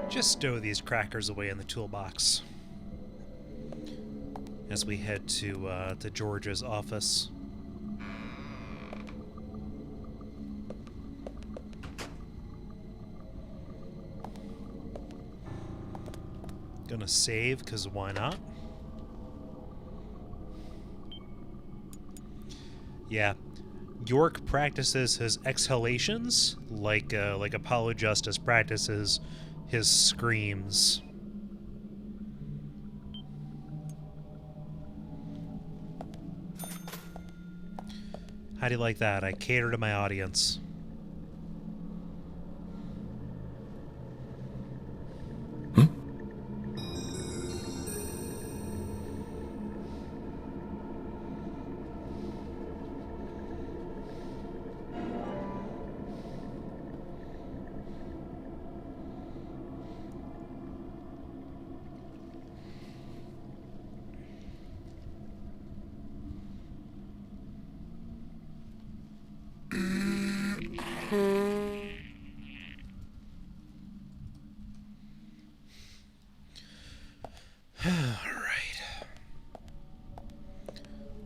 Just stow these crackers away in the toolbox as we head to George's office. Gonna save, because why not? Yeah. York practices his exhalations like Apollo Justice practices his screams. How do you like that? I cater to my audience.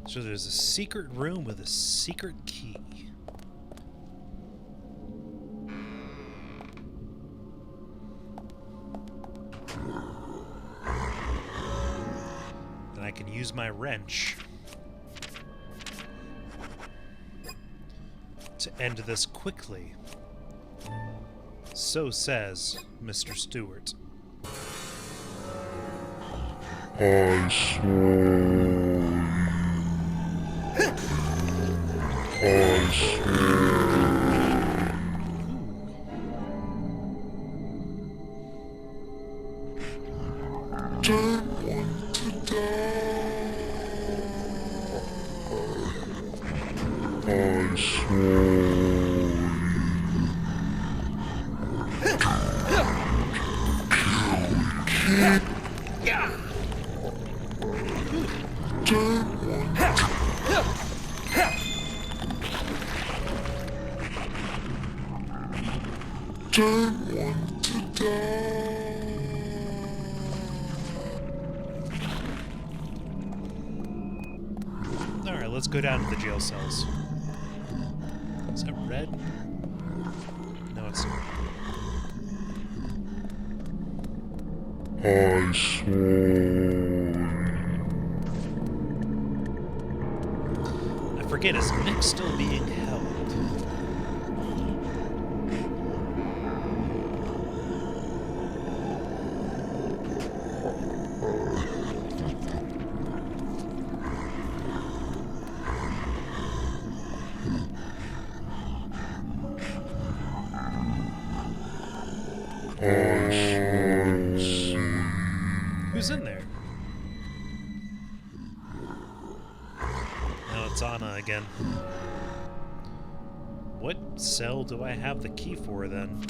So there's a secret room with a secret key. And I can use my wrench to end this quickly. So says Mr. Stewart. I swear. I swear. Don't want to die. I swear. Kill. Don't want to die. Alright, let's go down to the jail cells. Is that red? No, it's not. I swear. I forget, is Nick still being held? Who's in there? Now it's Anna again. What cell do I have the key for then?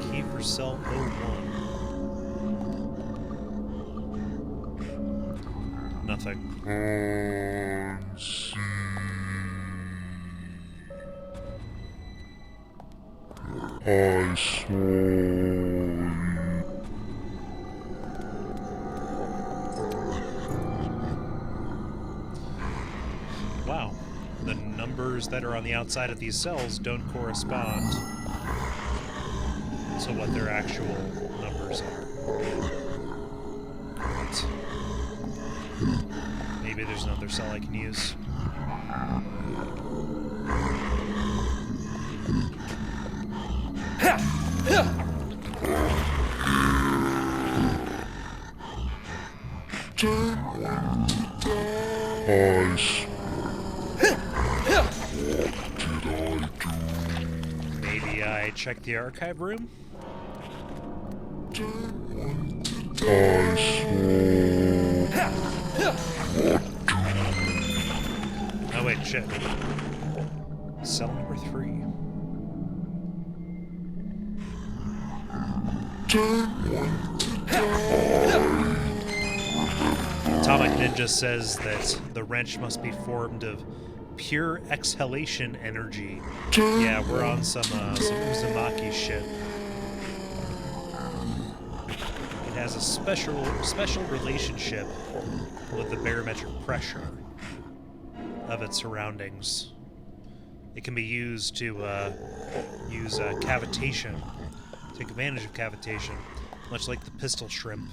Key for cell 01. Nothing. I swear. Wow. The numbers that are on the outside of these cells don't correspond to what their actual numbers are. Right. Maybe there's another cell I can use. Maybe I check the archive room? Oh wait, shit. Cell number 3. Atomic Ninja says that the wrench must be formed of pure exhalation energy. Yeah, we're on some Uzumaki shit. It has a special relationship with the barometric pressure of its surroundings. It can be used to use cavitation, take advantage of cavitation, much like the pistol shrimp.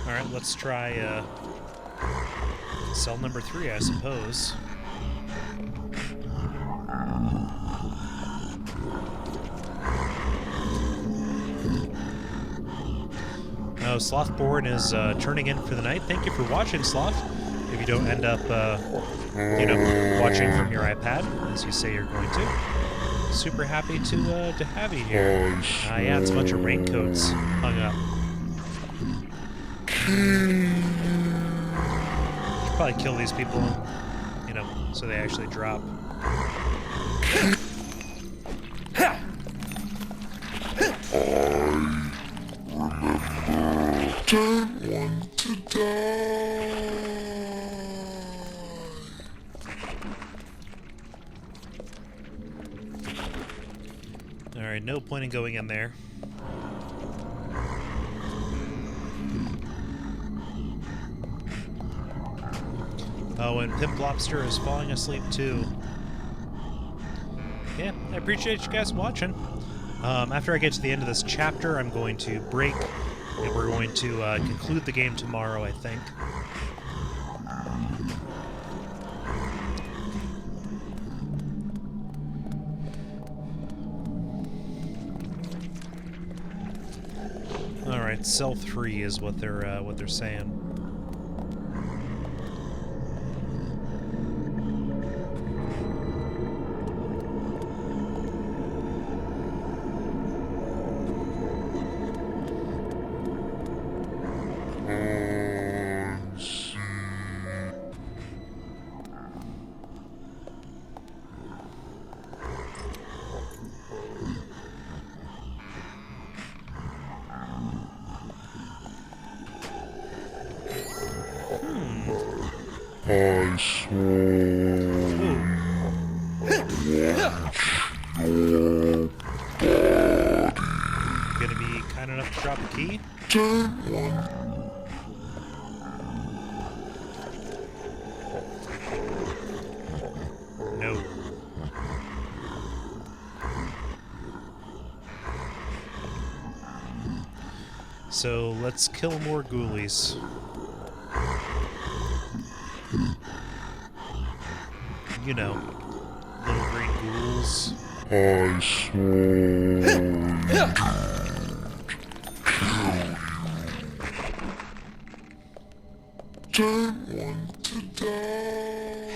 Alright, let's try cell number 3, I suppose. Oh, Slothborn is turning in for the night. Thank you for watching, Sloth. If you don't end up, watching from your iPad, as you say you're going to. Super happy to have you here. Yeah, it's a bunch of raincoats hung up. Should probably kill these people, so they actually drop. Alright, no point in going in there. Oh, and Pimp Lobster is falling asleep too. Yeah, I appreciate you guys watching. After I get to the end of this chapter, I'm going to break, and we're going to conclude the game tomorrow, I think. All right, cell 3 is what they're saying. Gonna be kind enough to drop a key? No. So let's kill more ghoulies. You know, little green ghouls.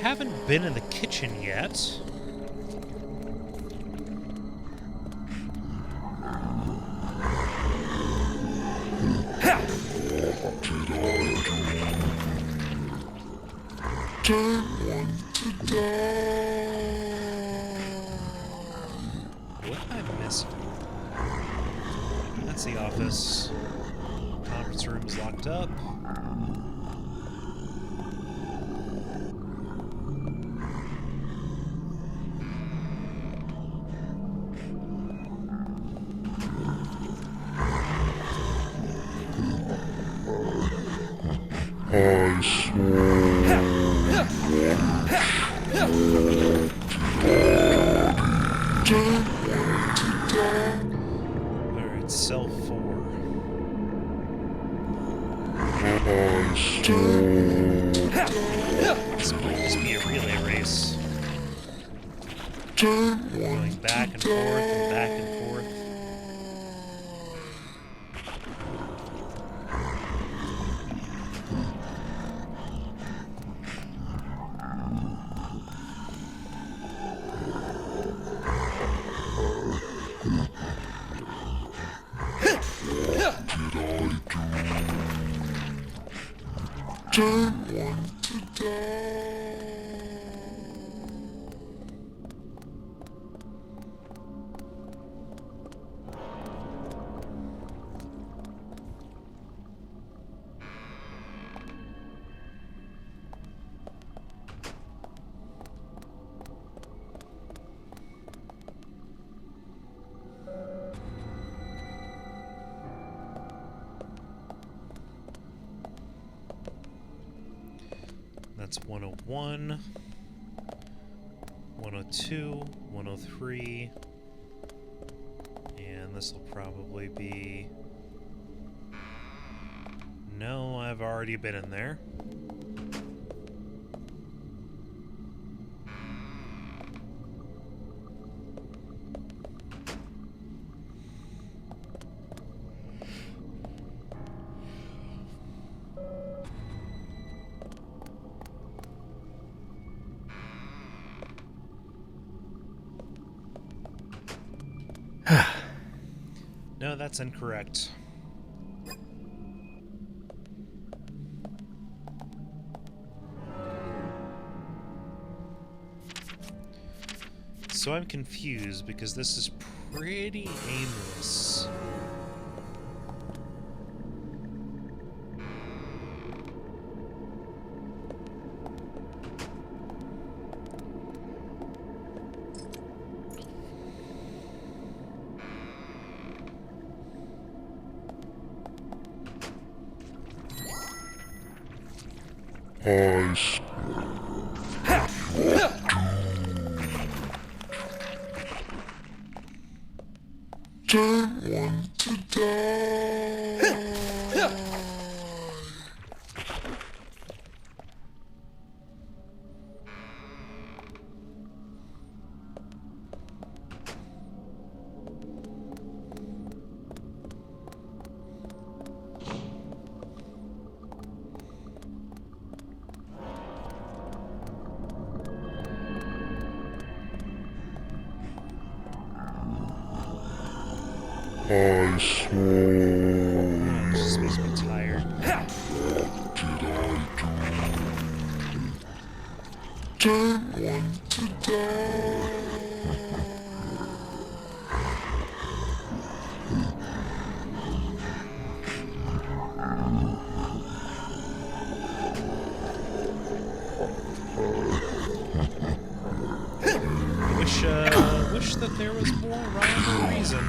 Haven't been in the kitchen yet. What am I missing? That's the office. Conference room is locked up. Alright, cell 4. This might just be a relay race. Going back and forth and back and forth. Don't want to die. That's 101, 102, 103, and this will probably be... No, I've already been in there. No, that's incorrect. So I'm confused because this is pretty aimless. I don't want to die. I swore. This makes me tired. What did I do? Don't want to die. Wish that there was more rhyme or reason.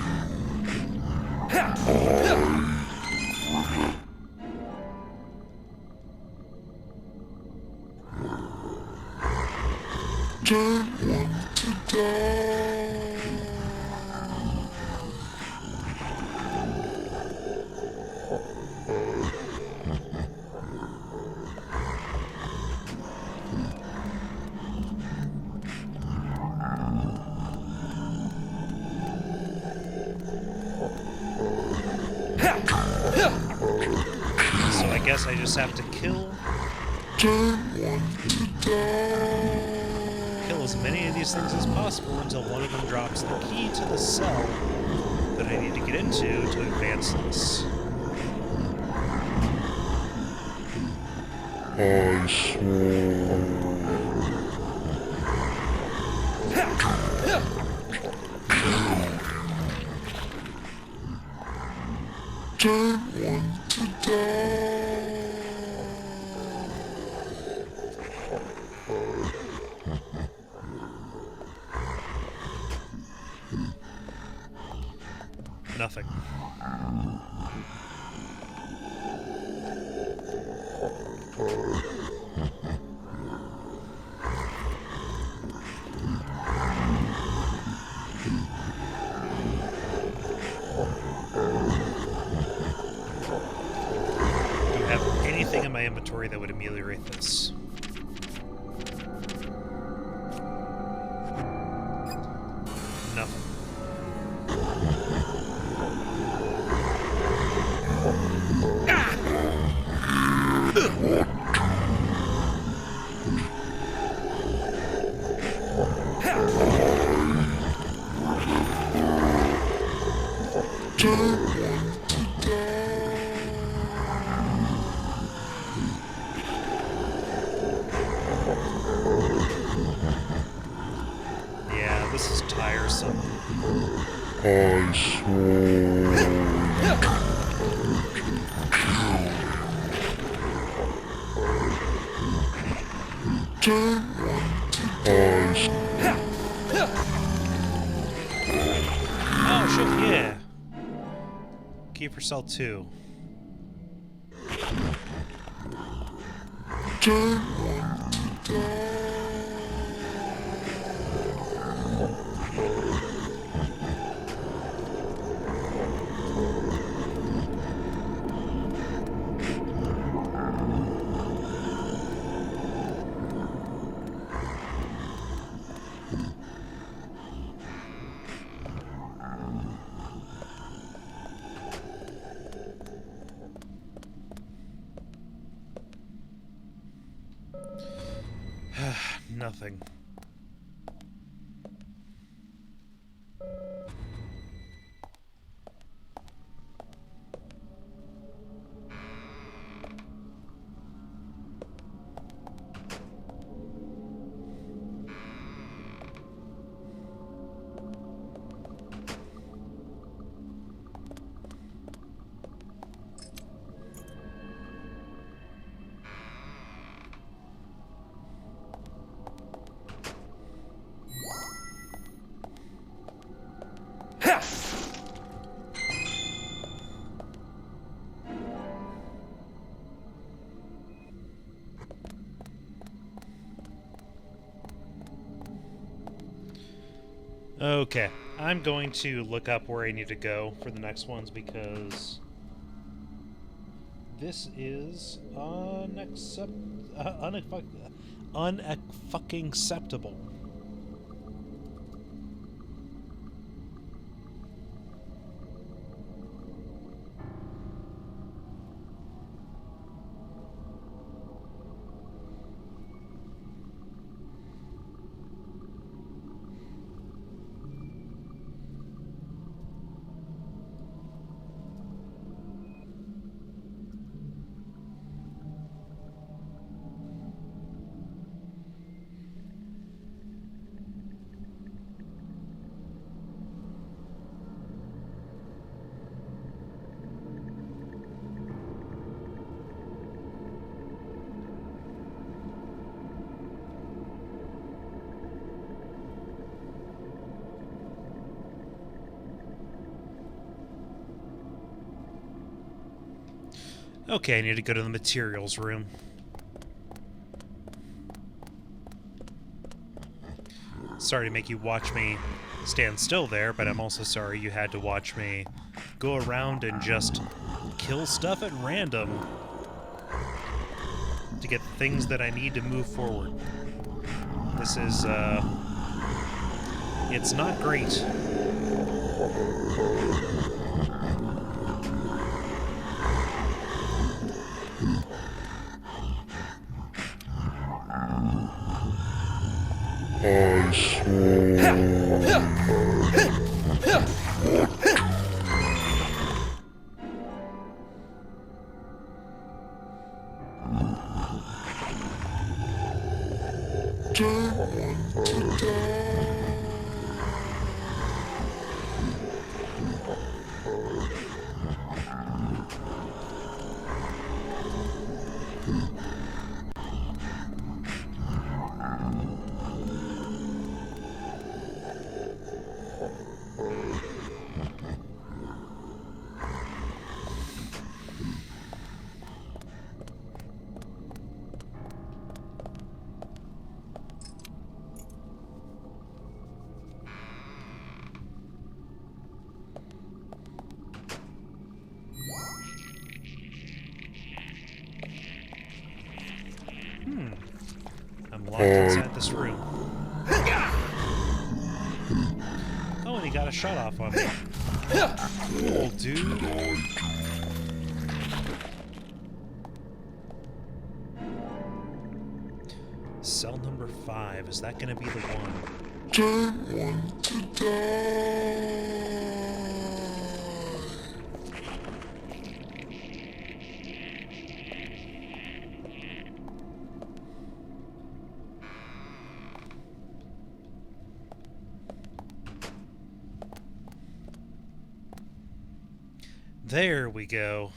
Don't want to die. So I guess I just have to kill. Don't want to die. Kill as many of these things as possible until one of them drops the key to the cell that I need to get into to advance this. I swore. Don't want to die. Nothing. Do you have anything in my inventory that would ameliorate this? Nothing. Don't want to die. Yeah. Key for cell 2. Nothing. Okay, I'm going to look up where I need to go for the next ones because this is unacceptable. Okay, I need to go to the materials room. Sorry to make you watch me stand still there, but I'm also sorry you had to watch me go around and just kill stuff at random to get the things that I need to move forward. This is, it's not great. I swear. Don't want to die. I'm locked inside this room. Oh, and he got a shot off on me. Cool, dude. Cell number 5. Is that going to be the one? Don't want to die. There we go.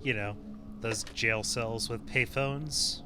You know, those jail cells with payphones.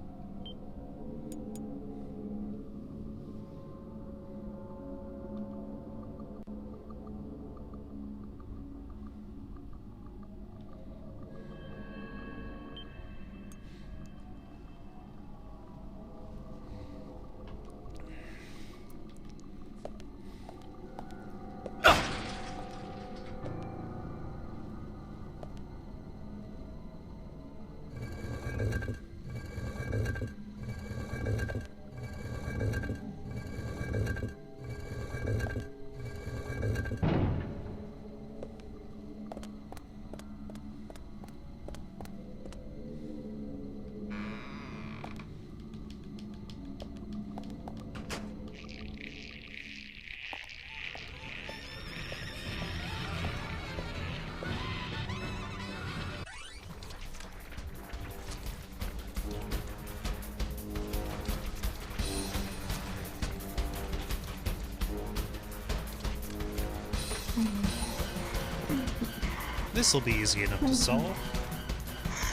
This'll be easy enough to solve.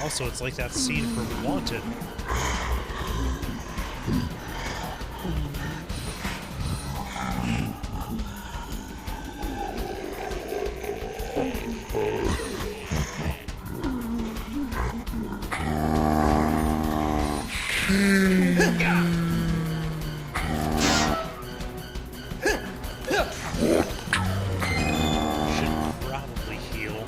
Also, it's like that scene from Wanted. Should probably heal.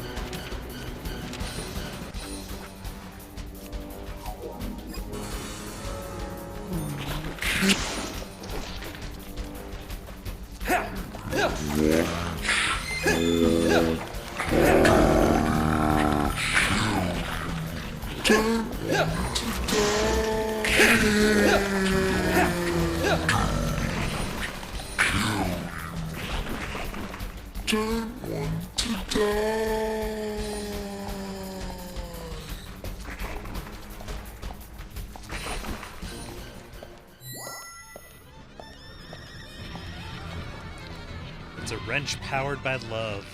It's a wrench powered by love.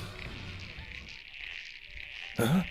Huh?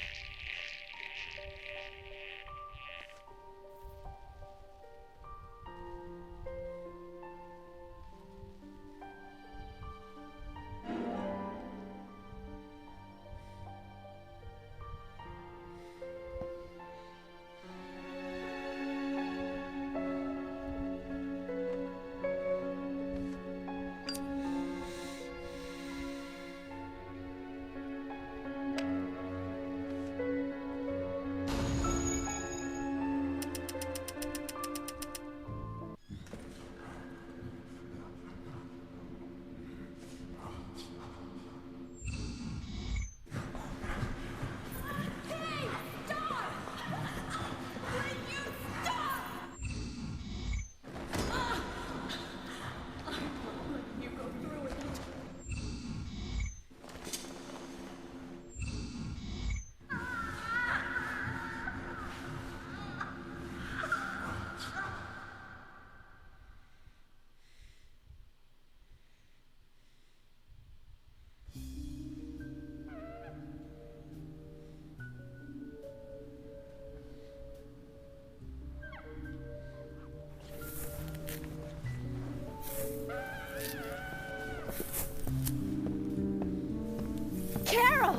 Carol!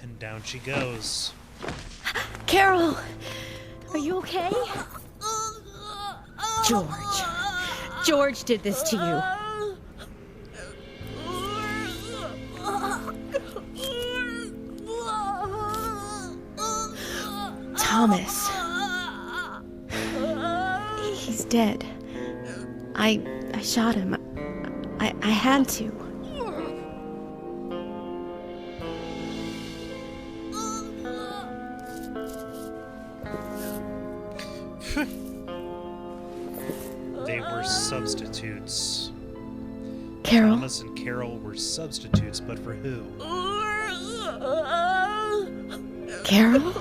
And down she goes. Carol! Are you okay? George. George did this to you. Thomas. He's dead. I shot him. I had to. They were substitutes. Carol? Thomas and Carol were substitutes, but for who? Carol?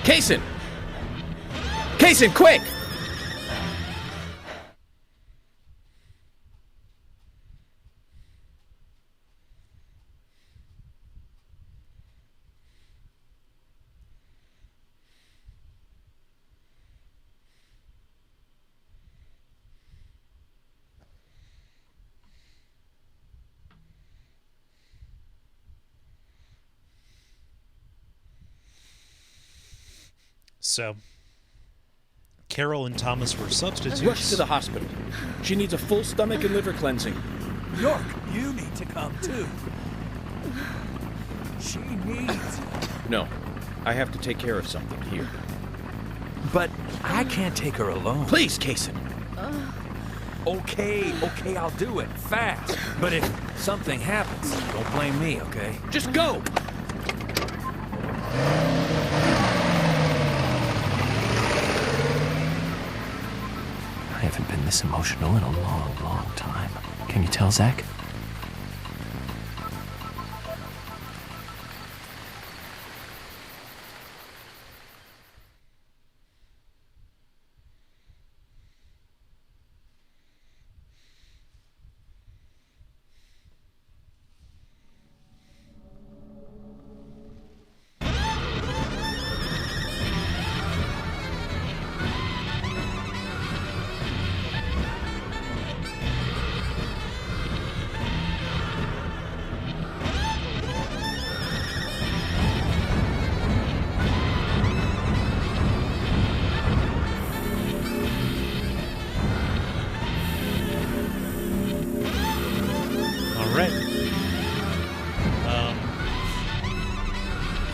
Kaysen! Kaysen, quick! So, Carol and Thomas were substitutes. Rush to the hospital. She needs a full stomach and liver cleansing. York, you need to come too. She needs... No, I have to take care of something here. But I can't take her alone. Please, Kaysen. Okay, I'll do it. Fast. But if something happens, don't blame me, okay? Just go! I haven't been this emotional in a long, long time. Can you tell, Zach?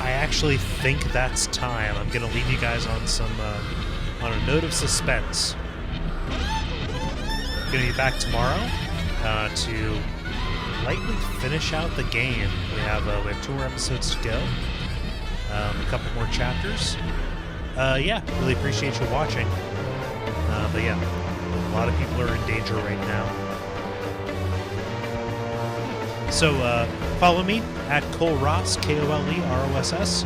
I actually think that's time. I'm gonna leave you guys on some on a note of suspense. I'm gonna be back tomorrow to lightly finish out the game. We have 2 more episodes to go, a couple more chapters. Yeah, really appreciate you watching. But yeah, a lot of people are in danger right now. So follow me at Cole Ross, KOLEROSS,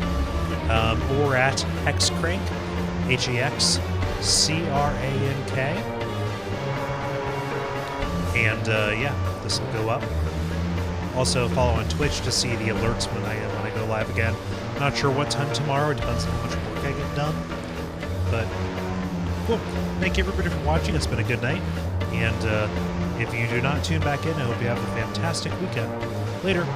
or at Hexcrank, HEXCRANK. And yeah, this will go up. Also follow on Twitch to see the alerts when I go live again. Not sure what time tomorrow. It depends on how much work I get done. But cool. Thank you everybody for watching. It's been a good night. And if you do not tune back in, I hope you have a fantastic weekend. Later.